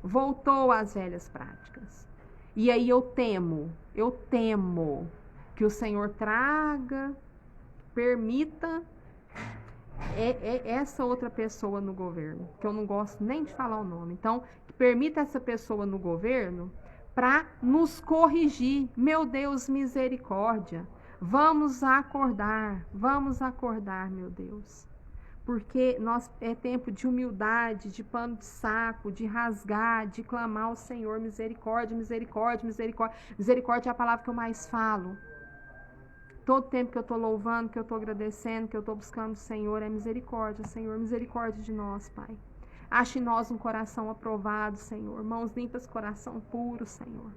Voltou às velhas práticas. E aí eu temo que o Senhor traga, permita essa outra pessoa no governo, que eu não gosto nem de falar o nome. Então, que permita essa pessoa no governo para nos corrigir. Meu Deus, misericórdia. Vamos acordar, meu Deus. Porque é tempo de humildade, de pano de saco, de rasgar, de clamar ao Senhor, misericórdia, misericórdia, misericórdia. Misericórdia é a palavra que eu mais falo. Todo tempo que eu estou louvando, que eu estou agradecendo, que eu estou buscando o Senhor, é misericórdia, Senhor, misericórdia de nós, Pai. Ache em nós um coração aprovado, Senhor, mãos limpas, coração puro, Senhor.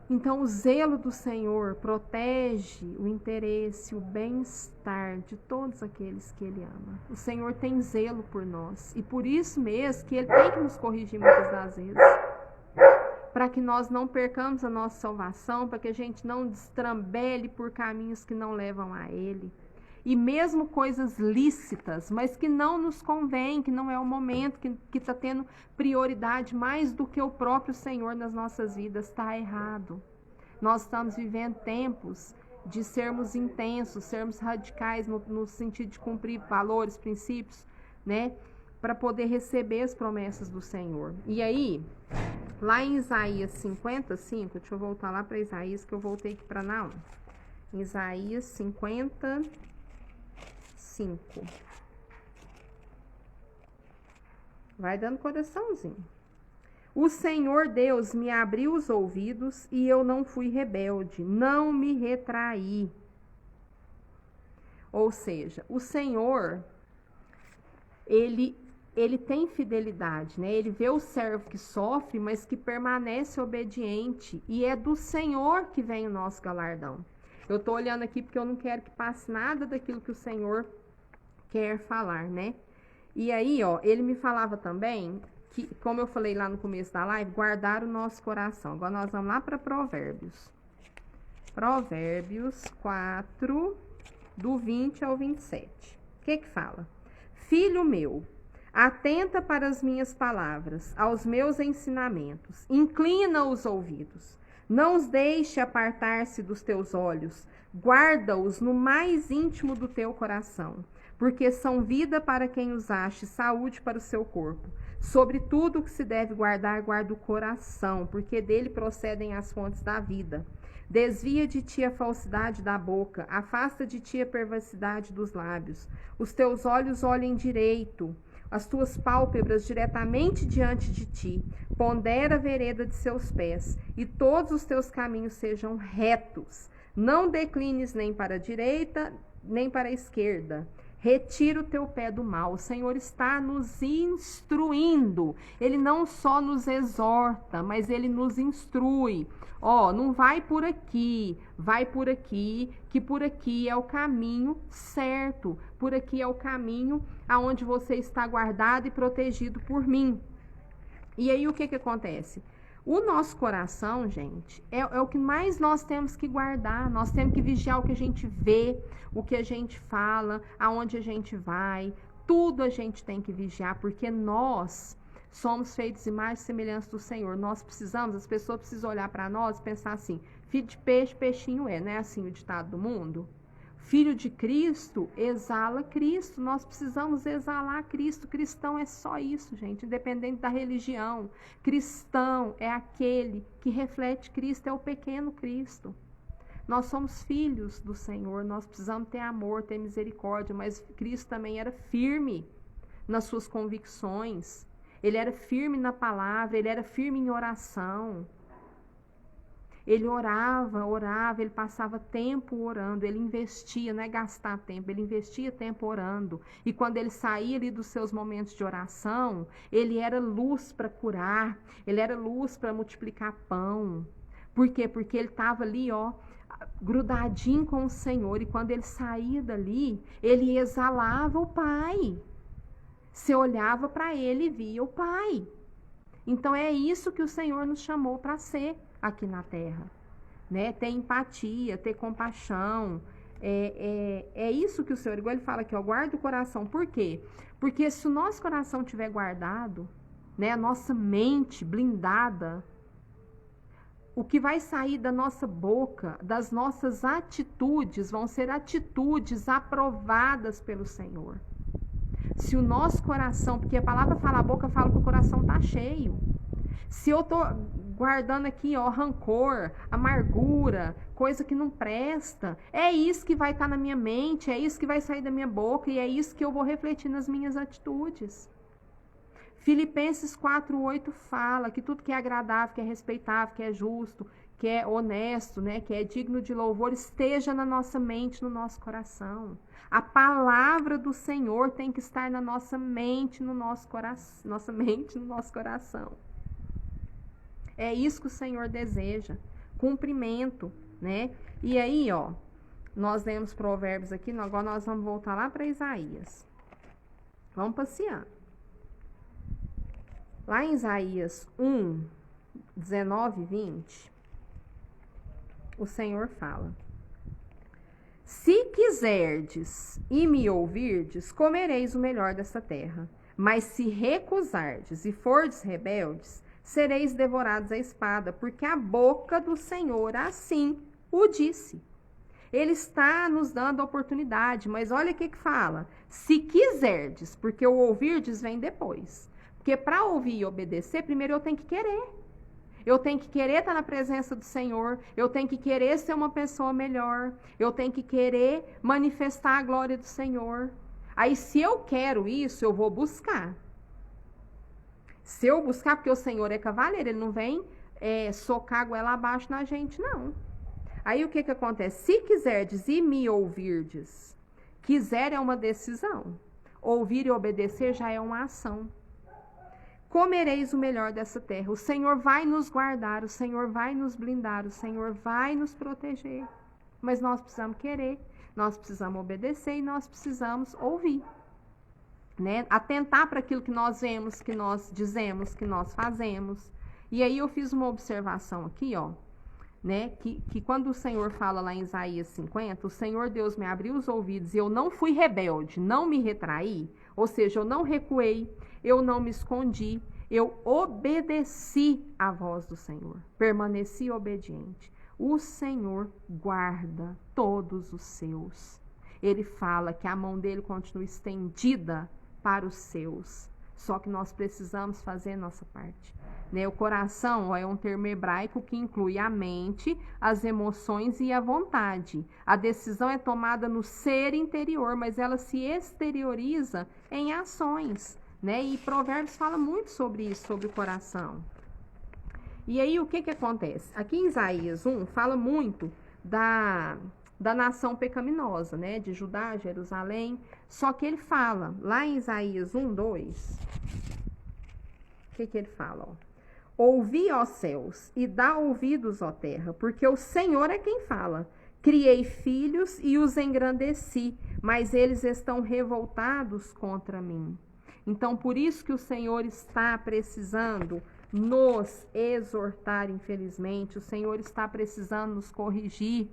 Então, o zelo do Senhor protege o interesse, o bem-estar de todos aqueles que Ele ama. O Senhor tem zelo por nós. E por isso mesmo que Ele tem que nos corrigir muitas das vezes. Para que nós não percamos a nossa salvação, para que a gente não destrambele por caminhos que não levam a Ele. E mesmo coisas lícitas, mas que não nos convém, que não é o momento, que está tendo prioridade mais do que o próprio Senhor nas nossas vidas, está errado. Nós estamos vivendo tempos de sermos intensos, sermos radicais no sentido de cumprir valores, princípios, né? Para poder receber as promessas do Senhor. E aí, lá em Isaías 55, deixa eu voltar lá para Isaías, que eu voltei aqui para Naum. Isaías 55. Vai dando coraçãozinho. O Senhor Deus me abriu os ouvidos e eu não fui rebelde, não me retraí. Ou seja, o Senhor, ele tem fidelidade, né? Ele vê o servo que sofre, mas que permanece obediente. E é do Senhor que vem o nosso galardão. Eu tô olhando aqui porque eu não quero que passe nada daquilo que o Senhor quer falar, né? E aí, ó, ele me falava também que, como eu falei lá no começo da live, guardar o nosso coração. Agora nós vamos lá para Provérbios. Provérbios 4, do 20 ao 27. O que fala? Filho meu, atenta para as minhas palavras, aos meus ensinamentos. Inclina os ouvidos. Não os deixe apartar-se dos teus olhos. Guarda-os no mais íntimo do teu coração, porque são vida para quem os ache, saúde para o seu corpo. Sobre tudo o que se deve guardar, guarda o coração, porque dele procedem as fontes da vida. Desvia de ti a falsidade da boca, afasta de ti a perversidade dos lábios. Os teus olhos olhem direito, as tuas pálpebras diretamente diante de ti. Pondera a vereda de seus pés, e todos os teus caminhos sejam retos. Não declines nem para a direita, nem para a esquerda. Retira o teu pé do mal. O Senhor está nos instruindo. Ele não só nos exorta, mas Ele nos instrui. Ó, não vai por aqui, vai por aqui, que por aqui é o caminho certo. Por aqui é o caminho aonde você está guardado e protegido por mim. E aí o que acontece? O nosso coração, gente, é o que mais nós temos que guardar. Nós temos que vigiar o que a gente vê, o que a gente fala, aonde a gente vai. Tudo a gente tem que vigiar, porque nós somos feitos imagem e semelhança do Senhor. Nós precisamos, as pessoas precisam olhar para nós e pensar assim, filho de peixe, peixinho é, não é assim o ditado do mundo? Filho de Cristo, exala Cristo. Nós precisamos exalar Cristo. Cristão é só isso, gente, independente da religião. Cristão é aquele que reflete Cristo, é o pequeno Cristo. Nós somos filhos do Senhor, nós precisamos ter amor, ter misericórdia, mas Cristo também era firme nas suas convicções. Ele era firme na palavra, ele era firme em oração. Ele orava, ele passava tempo orando, ele investia, não é gastar tempo, ele investia tempo orando. E quando ele saía ali dos seus momentos de oração, ele era luz para curar, ele era luz para multiplicar pão. Por quê? Porque ele estava ali, ó, grudadinho com o Senhor, e quando ele saía dali, ele exalava o Pai. Você olhava para ele e via o Pai. Então é isso que o Senhor nos chamou para ser aqui na terra, né? Ter empatia, ter compaixão, é isso que o Senhor, igual ele fala aqui, ó, guarda o coração. Por quê? Porque se o nosso coração estiver guardado, né, a nossa mente blindada, o que vai sair da nossa boca, das nossas atitudes, vão ser atitudes aprovadas pelo Senhor. Se o nosso coração, porque a palavra fala, a boca fala que o coração está cheio. Se eu tô guardando aqui, ó, rancor, amargura, coisa que não presta, é isso que vai estar na minha mente, é isso que vai sair da minha boca e é isso que eu vou refletir nas minhas atitudes. Filipenses 4:8 fala que tudo que é agradável, que é respeitável, que é justo, que é honesto, né, que é digno de louvor, esteja na nossa mente, no nosso coração. A palavra do Senhor tem que estar na nossa mente, no nosso coração, nossa mente, no nosso coração. É isso que o Senhor deseja. cumprimento, né? E aí, ó, nós lemos Provérbios aqui, agora nós vamos voltar lá para Isaías. Vamos passear. Lá em Isaías 1, 19 e 20, o Senhor fala: se quiserdes e me ouvirdes, comereis o melhor dessa terra. Mas se recusardes e fordes rebeldes, sereis devorados à espada, porque a boca do Senhor assim o disse. Ele está nos dando a oportunidade, mas olha o que fala. Se quiserdes, porque o ouvirdes vem depois. Porque para ouvir e obedecer, primeiro eu tenho que querer. Eu tenho que querer estar na presença do Senhor, eu tenho que querer ser uma pessoa melhor, eu tenho que querer manifestar a glória do Senhor. Aí, se eu quero isso, eu vou buscar. Se eu buscar, porque o Senhor é cavaleiro, ele não vem socar a goela abaixo na gente, não. Aí, o que acontece? Se quiserdes e me ouvirdes, quiser é uma decisão, ouvir e obedecer já é uma ação. Comereis o melhor dessa terra. O Senhor vai nos guardar, o Senhor vai nos blindar, o Senhor vai nos proteger. Mas nós precisamos querer, nós precisamos obedecer e nós precisamos ouvir. Né? Atentar para aquilo que nós vemos, que nós dizemos, que nós fazemos. E aí eu fiz uma observação aqui, ó, né? Que quando o Senhor fala lá em Isaías 50, o Senhor Deus me abriu os ouvidos e eu não fui rebelde, não me retraí, ou seja, eu não recuei, eu não me escondi, eu obedeci à voz do Senhor, permaneci obediente. O Senhor guarda todos os seus. Ele fala que a mão dele continua estendida para os seus. Só que nós precisamos fazer a nossa parte. Né? O coração é um termo hebraico que inclui a mente, as emoções e a vontade. A decisão é tomada no ser interior, mas ela se exterioriza em ações. Né? E Provérbios fala muito sobre isso, sobre o coração. E aí o que acontece? Aqui em Isaías 1 fala muito da nação pecaminosa, né? De Judá, Jerusalém. Só que ele fala, lá em Isaías 1, 2, o que ele fala? Ó? Ouvi, ó céus, e dá ouvidos, ó terra, porque o Senhor é quem fala. Criei filhos e os engrandeci, mas eles estão revoltados contra mim. Então, por isso que o Senhor está precisando nos exortar, infelizmente, o Senhor está precisando nos corrigir.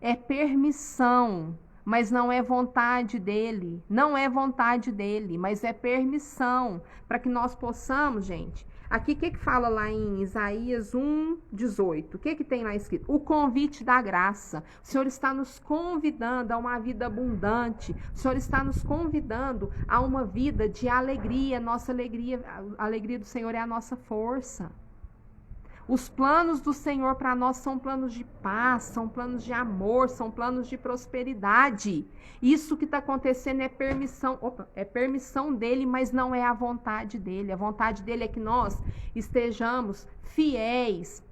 É permissão, mas não é vontade dele. Não é vontade dele, mas é permissão para que nós possamos, gente. Aqui, o que fala lá em Isaías 1, 18? O que tem lá escrito? O convite da graça. O Senhor está nos convidando a uma vida abundante. O Senhor está nos convidando a uma vida de alegria. Nossa alegria, a alegria do Senhor é a nossa força. Os planos do Senhor para nós são planos de paz, são planos de amor, são planos de prosperidade. Isso que está acontecendo é permissão dele, mas não é a vontade dele. A vontade dele é que nós estejamos fiéis,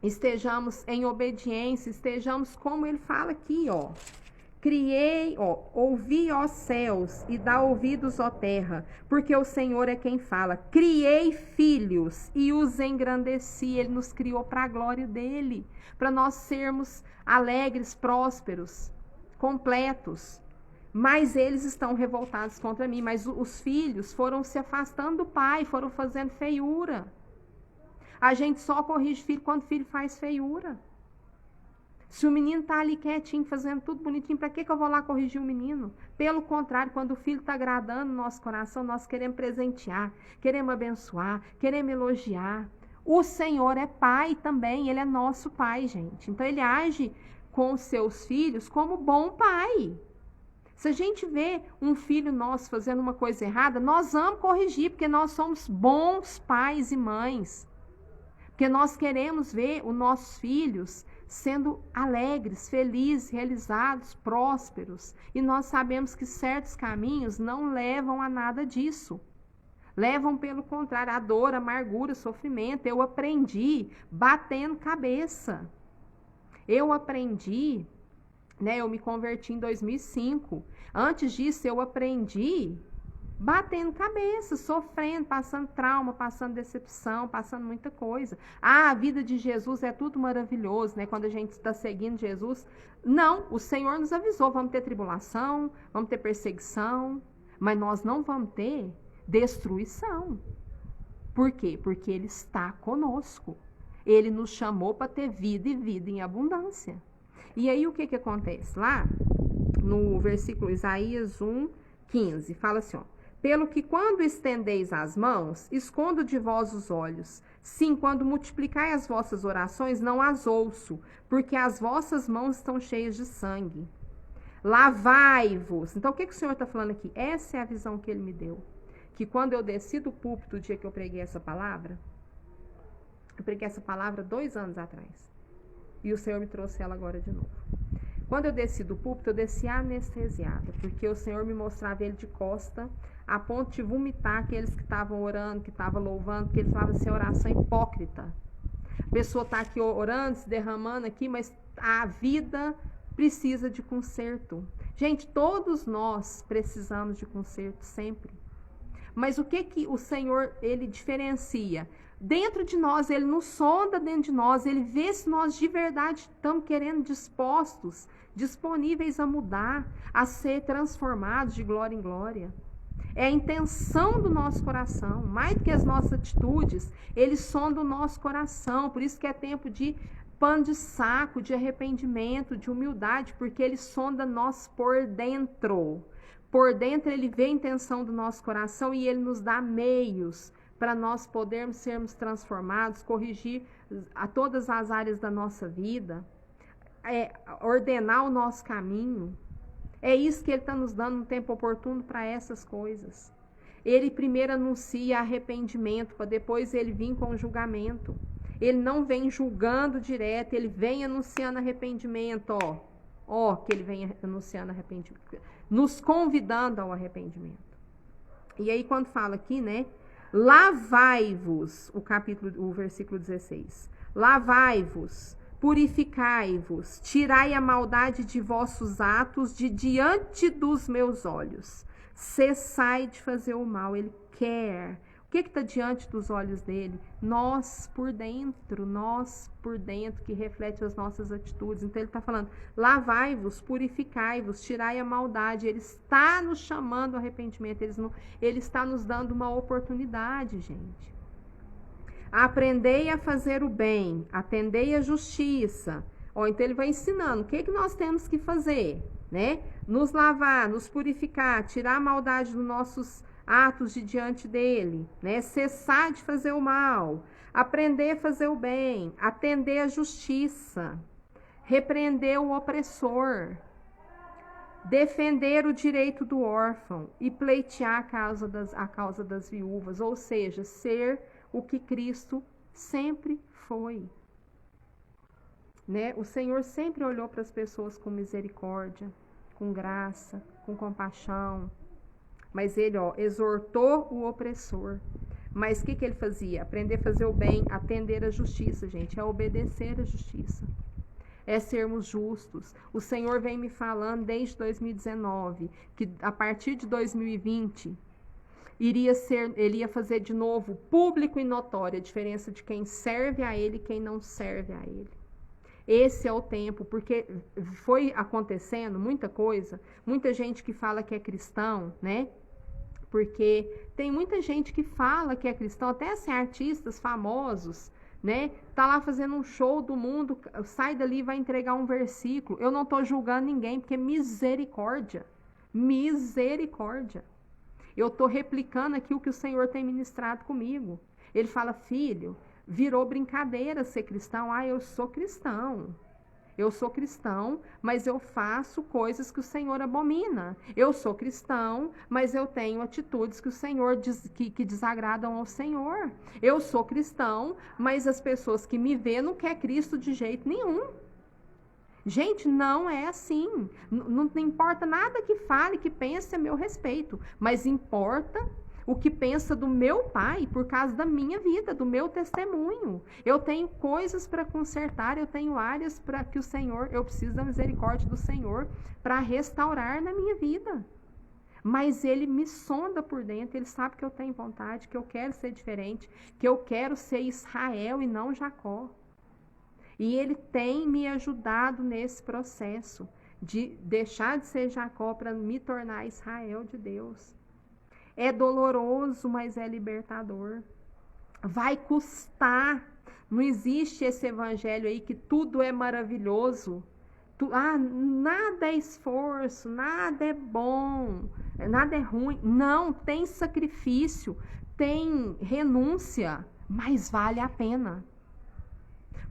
estejamos em obediência, estejamos como ele fala aqui, ó. Criei, ó, ouvi, ó céus, e dá ouvidos, ó terra, porque o Senhor é quem fala. Criei filhos e os engrandeci. Ele nos criou para a glória dele, para nós sermos alegres, prósperos, completos. Mas eles estão revoltados contra mim. Mas os filhos foram se afastando do pai, foram fazendo feiura. A gente só corrige filho quando o filho faz feiura. Se o menino está ali quietinho, fazendo tudo bonitinho, para que eu vou lá corrigir o menino? Pelo contrário, quando o filho está agradando o nosso coração, nós queremos presentear, queremos abençoar, queremos elogiar. O Senhor é pai também, ele é nosso pai, gente. Então, ele age com os seus filhos como bom pai. Se a gente vê um filho nosso fazendo uma coisa errada, nós vamos corrigir, porque nós somos bons pais e mães. Porque nós queremos ver os nossos filhos sendo alegres, felizes, realizados, prósperos. E nós sabemos que certos caminhos não levam a nada disso. Levam, pelo contrário, a dor, a amargura, sofrimento. Eu aprendi batendo cabeça. Eu aprendi, né? Eu me converti em 2005. Antes disso, eu aprendi batendo cabeça, sofrendo, passando trauma, passando decepção, passando muita coisa. Ah, a vida de Jesus é tudo maravilhoso, né? Quando a gente está seguindo Jesus. Não, o Senhor nos avisou, vamos ter tribulação, vamos ter perseguição, mas nós não vamos ter destruição. Por quê? Porque Ele está conosco. Ele nos chamou para ter vida e vida em abundância. E aí o que acontece? Lá no versículo Isaías 1:15, fala assim, ó: pelo que quando estendeis as mãos, escondo de vós os olhos. Sim, quando multiplicai as vossas orações, não as ouço, porque as vossas mãos estão cheias de sangue. Lavai-vos. Então, o que o Senhor está falando aqui? Essa é a visão que Ele me deu. Que quando eu desci do púlpito, o dia que eu preguei essa palavra, eu preguei essa palavra 2 anos atrás. E o Senhor me trouxe ela agora de novo. Quando eu desci do púlpito, eu desci anestesiada, porque o Senhor me mostrava Ele de costa, a ponto de vomitar aqueles que estavam orando, que estavam louvando, porque Ele falava assim, oração hipócrita. A pessoa está aqui orando, se derramando aqui, mas a vida precisa de conserto. Gente, todos nós precisamos de conserto sempre. Mas o que o Senhor, Ele diferencia? Dentro de nós, Ele nos sonda dentro de nós, Ele vê se nós de verdade estamos querendo dispostos, disponíveis a mudar, a ser transformados de glória em glória. É a intenção do nosso coração, mais do que as nossas atitudes, Ele sonda o nosso coração, por isso que é tempo de pano de saco, de arrependimento, de humildade, porque Ele sonda nós por dentro. Por dentro Ele vê a intenção do nosso coração e Ele nos dá meios para nós podermos sermos transformados, corrigir a todas as áreas da nossa vida, ordenar o nosso caminho. É isso que Ele está nos dando um tempo oportuno para essas coisas. Ele primeiro anuncia arrependimento, para depois Ele vir com julgamento. Ele não vem julgando direto, Ele vem anunciando arrependimento, que Ele vem anunciando arrependimento, nos convidando ao arrependimento. E aí quando fala aqui, né? Lavai-vos, o versículo 16. Lavai-vos, purificai-vos, tirai a maldade de vossos atos de diante dos meus olhos. Cessai de fazer o mal. Ele quer. O que está diante dos olhos dele? Nós por dentro, que reflete as nossas atitudes. Então ele está falando, lavai-vos, purificai-vos, tirai a maldade. Ele está nos chamando ao arrependimento, ele está nos dando uma oportunidade, gente. Aprendei a fazer o bem, atendei a justiça. Então ele vai ensinando o que nós temos que fazer, né? Nos lavar, nos purificar, tirar a maldade dos nossos atos de diante dele, né? Cessar de fazer o mal, aprender a fazer o bem, atender a justiça, repreender o opressor, defender o direito do órfão e pleitear a causa das viúvas, ou seja, ser o que Cristo sempre foi. Né? O Senhor sempre olhou para as pessoas com misericórdia, com graça, com compaixão. Mas Ele, exortou o opressor. Mas o que Ele fazia? Aprender a fazer o bem, atender a justiça, gente. É obedecer a justiça. É sermos justos. O Senhor vem me falando desde 2019, que a partir de 2020, Ele ia fazer de novo público e notório a diferença de quem serve a Ele e quem não serve a Ele. Esse é o tempo, porque foi acontecendo muita coisa, muita gente que fala que é cristão, né? Porque tem muita gente que fala que é cristão, até assim, artistas famosos, né? Tá lá fazendo um show do mundo, sai dali e vai entregar um versículo. Eu não tô julgando ninguém, porque misericórdia. Misericórdia. Eu tô replicando aqui o que o Senhor tem ministrado comigo. Ele fala, filho, virou brincadeira ser cristão. Eu sou cristão. Eu sou cristão, mas eu faço coisas que o Senhor abomina. Eu sou cristão, mas eu tenho atitudes que o Senhor que desagradam ao Senhor. Eu sou cristão, mas as pessoas que me vêem não querem Cristo de jeito nenhum. Gente, não é assim. Não importa nada que fale, que pense a meu respeito, mas importa o que pensa do meu pai por causa da minha vida, do meu testemunho. Eu tenho coisas para consertar, eu tenho áreas para que o Senhor, eu preciso da misericórdia do Senhor para restaurar na minha vida. Mas ele me sonda por dentro, ele sabe que eu tenho vontade, que eu quero ser diferente, que eu quero ser Israel e não Jacó. E ele tem me ajudado nesse processo de deixar de ser Jacó para me tornar Israel de Deus. É doloroso, mas é libertador. Vai custar. Não existe esse evangelho aí que tudo é maravilhoso. Nada é esforço, nada é bom, nada é ruim. Não, tem sacrifício, tem renúncia, mas vale a pena.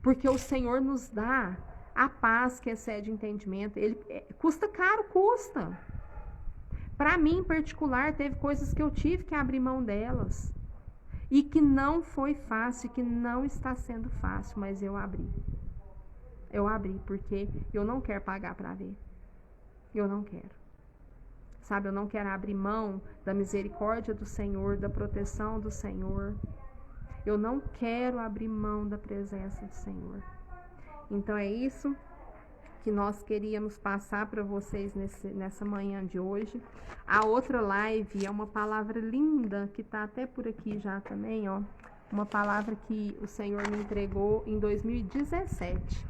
Porque o Senhor nos dá a paz que excede entendimento. Ele custa caro, custa. Para mim, em particular, teve coisas que eu tive que abrir mão delas. E que não foi fácil, que não está sendo fácil, mas eu abri. Eu abri porque eu não quero pagar para ver. Eu não quero. Sabe, eu não quero abrir mão da misericórdia do Senhor, da proteção do Senhor. Eu não quero abrir mão da presença do Senhor. Então é isso que nós queríamos passar para vocês nessa manhã de hoje. A outra live é uma palavra linda, que está até por aqui já também, ó. Uma palavra que o Senhor me entregou em 2017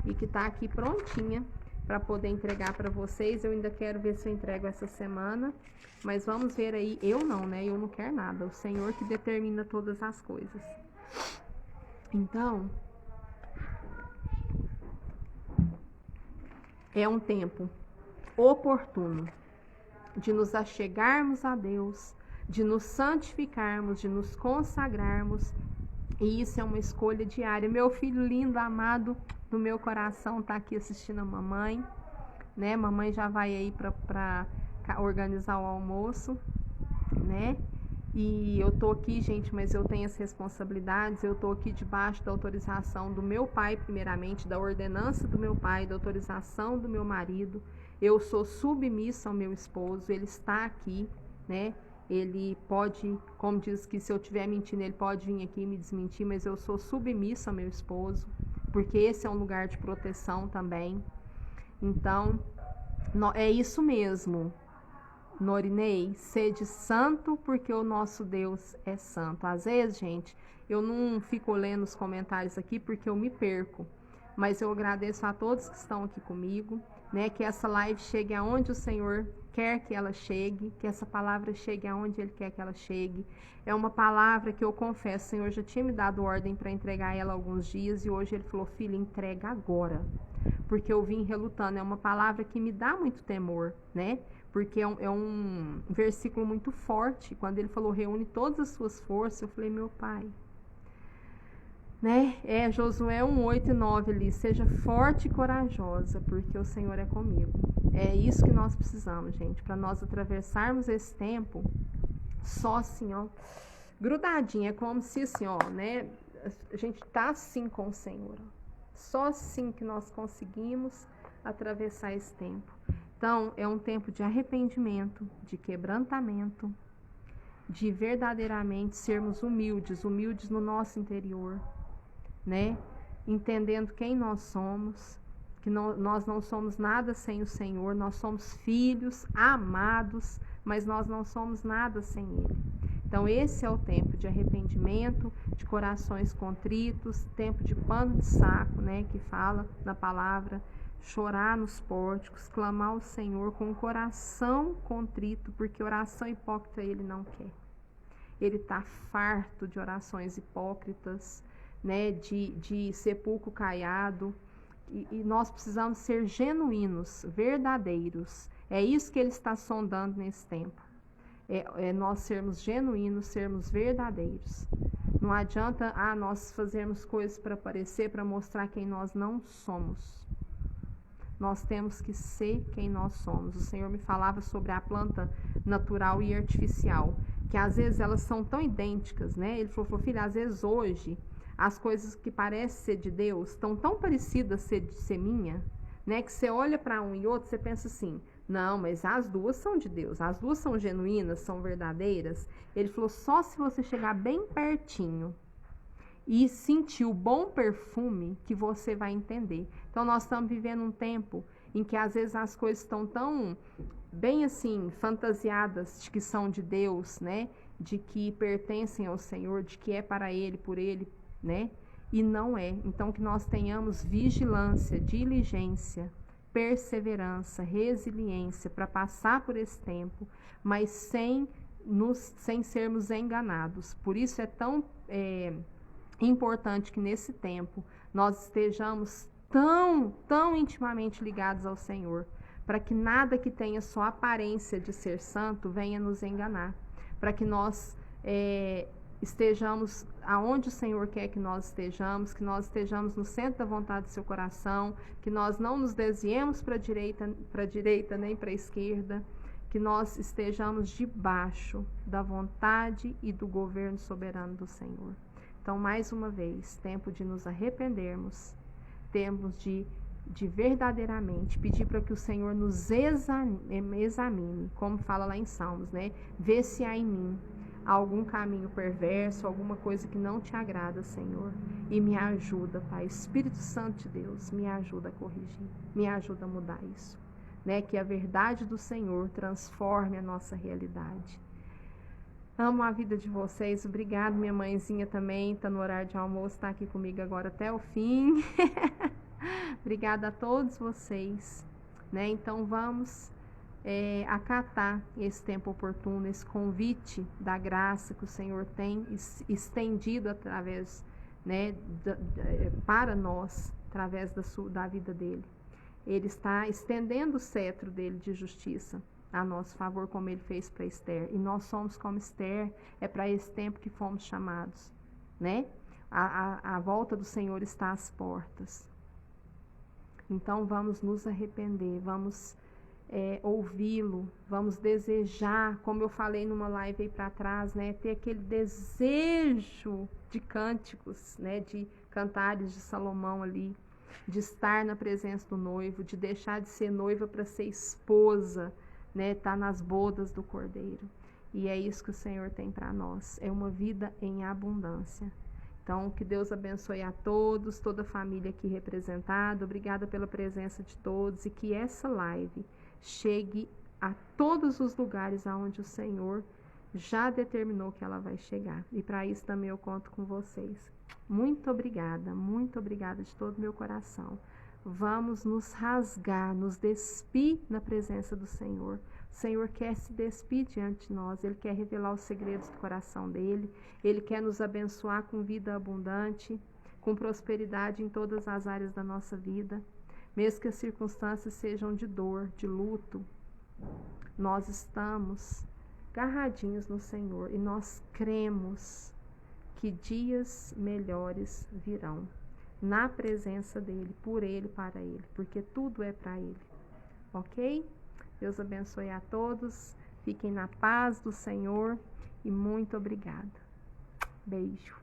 e que está aqui prontinha para poder entregar para vocês. Eu ainda quero ver se eu entrego essa semana, mas vamos ver aí. Eu não, né? Eu não quero nada. O Senhor que determina todas as coisas. Então, é um tempo oportuno de nos achegarmos a Deus, de nos santificarmos, de nos consagrarmos. E isso é uma escolha diária. Meu filho lindo, amado do meu coração, está aqui assistindo a mamãe, né? Mamãe já vai aí para organizar o almoço, né? E eu tô aqui, gente, mas eu tenho as responsabilidades. Eu tô aqui debaixo da autorização do meu pai, primeiramente, da ordenança do meu pai, da autorização do meu marido. Eu sou submissa ao meu esposo, ele está aqui, né? Ele pode, como diz que se eu estiver mentindo, ele pode vir aqui me desmentir, mas eu sou submissa ao meu esposo, porque esse é um lugar de proteção também. Então, é isso mesmo, Norinei, sede santo, porque o nosso Deus é santo. Às vezes, gente, eu não fico lendo os comentários aqui, porque eu me perco, mas eu agradeço a todos que estão aqui comigo, né? Que essa live chegue aonde o Senhor quer que ela chegue, que essa palavra chegue aonde Ele quer que ela chegue. É uma palavra que eu confesso, o Senhor já tinha me dado ordem para entregar ela há alguns dias, e hoje Ele falou: filha, entrega agora, porque eu vim relutando. É uma palavra que me dá muito temor, né? Porque é um versículo muito forte. Quando Ele falou: reúne todas as suas forças, eu falei: meu Pai, né? Josué 1, 8 e 9 ali: seja forte e corajosa, porque o Senhor é comigo. É isso que nós precisamos, gente, para nós atravessarmos esse tempo só assim, ó, grudadinho. É como se assim, ó, né? A gente tá assim com o Senhor, ó. Só assim que nós conseguimos atravessar esse tempo. Então, é um tempo de arrependimento, de quebrantamento, de verdadeiramente sermos humildes no nosso interior, né? Entendendo quem nós somos, que nós não somos nada sem o Senhor. Nós somos filhos amados, mas nós não somos nada sem Ele. Então esse é o tempo de arrependimento, de corações contritos, tempo de pano de saco, né, que fala na palavra, chorar nos pórticos, clamar ao Senhor com o coração contrito, porque oração hipócrita Ele não quer. Ele está farto de orações hipócritas, né, de sepulcro caiado, e nós precisamos ser genuínos, verdadeiros. É isso que Ele está sondando nesse tempo. É nós sermos genuínos, sermos verdadeiros. Não adianta nós fazermos coisas para parecer, para mostrar quem nós não somos. Nós temos que ser quem nós somos. O Senhor me falava sobre a planta natural e artificial, que às vezes elas são tão idênticas, né? Ele falou: filha, às vezes hoje as coisas que parecem ser de Deus estão tão parecidas ser minha, né? Que você olha para um e outro, você pensa assim: não, mas as duas são de Deus, as duas são genuínas, são verdadeiras. Ele falou: só se você chegar bem pertinho e sentir o bom perfume, que você vai entender. Então, nós estamos vivendo um tempo em que às vezes as coisas estão tão bem assim, fantasiadas de que são de Deus, né? De que pertencem ao Senhor, de que é para Ele, por Ele, né? E não é. Então, que nós tenhamos vigilância, diligência, perseverança, resiliência para passar por esse tempo, mas sem sermos enganados. Por isso é tão importante que nesse tempo nós estejamos tão intimamente ligados ao Senhor, para que nada que tenha só aparência de ser santo venha nos enganar, para que nós estejamos aonde o Senhor quer que nós estejamos no centro da vontade do seu coração, que nós não nos desviemos para a direita nem para a esquerda, que nós estejamos debaixo da vontade e do governo soberano do Senhor. Então, mais uma vez, tempo de nos arrependermos, tempos de verdadeiramente pedir para que o Senhor nos examine, como fala lá em Salmos, né? Vê se há em mim algum caminho perverso, alguma coisa que não te agrada, Senhor, e me ajuda, Pai. Espírito Santo de Deus, me ajuda a corrigir, me ajuda a mudar isso, né? Que a verdade do Senhor transforme a nossa realidade. Amo a vida de vocês, obrigado, minha mãezinha também, está no horário de almoço, está aqui comigo agora até o fim. Obrigada a todos vocês, né? Então vamos acatar esse tempo oportuno, esse convite da graça que o Senhor tem estendido através, né, para nós, através da vida dele. Ele está estendendo o cetro dele de justiça a nosso favor, como ele fez para Esther. E nós somos como Esther, é para esse tempo que fomos chamados, né? A volta do Senhor está às portas. Então vamos nos arrepender, vamos ouvi-lo, vamos desejar, como eu falei numa live aí para trás, né? Ter aquele desejo de cânticos, né? De cantares de Salomão ali, de estar na presença do noivo, de deixar de ser noiva para ser esposa, né? Tá nas bodas do Cordeiro. E é isso que o Senhor tem para nós, é uma vida em abundância. Então, que Deus abençoe a todos, toda a família aqui representada. Obrigada pela presença de todos e que essa live chegue a todos os lugares aonde o Senhor já determinou que ela vai chegar. E para isso também eu conto com vocês. Muito obrigada de todo o meu coração. Vamos nos rasgar, nos despir na presença do Senhor. O Senhor quer se despir diante de nós, Ele quer revelar os segredos do coração dEle, Ele quer nos abençoar com vida abundante, com prosperidade em todas as áreas da nossa vida. Mesmo que as circunstâncias sejam de dor, de luto, nós estamos agarradinhos no Senhor e nós cremos que dias melhores virão na presença dEle, por Ele, para Ele, porque tudo é para Ele, ok? Deus abençoe a todos, fiquem na paz do Senhor e muito obrigada. Beijo.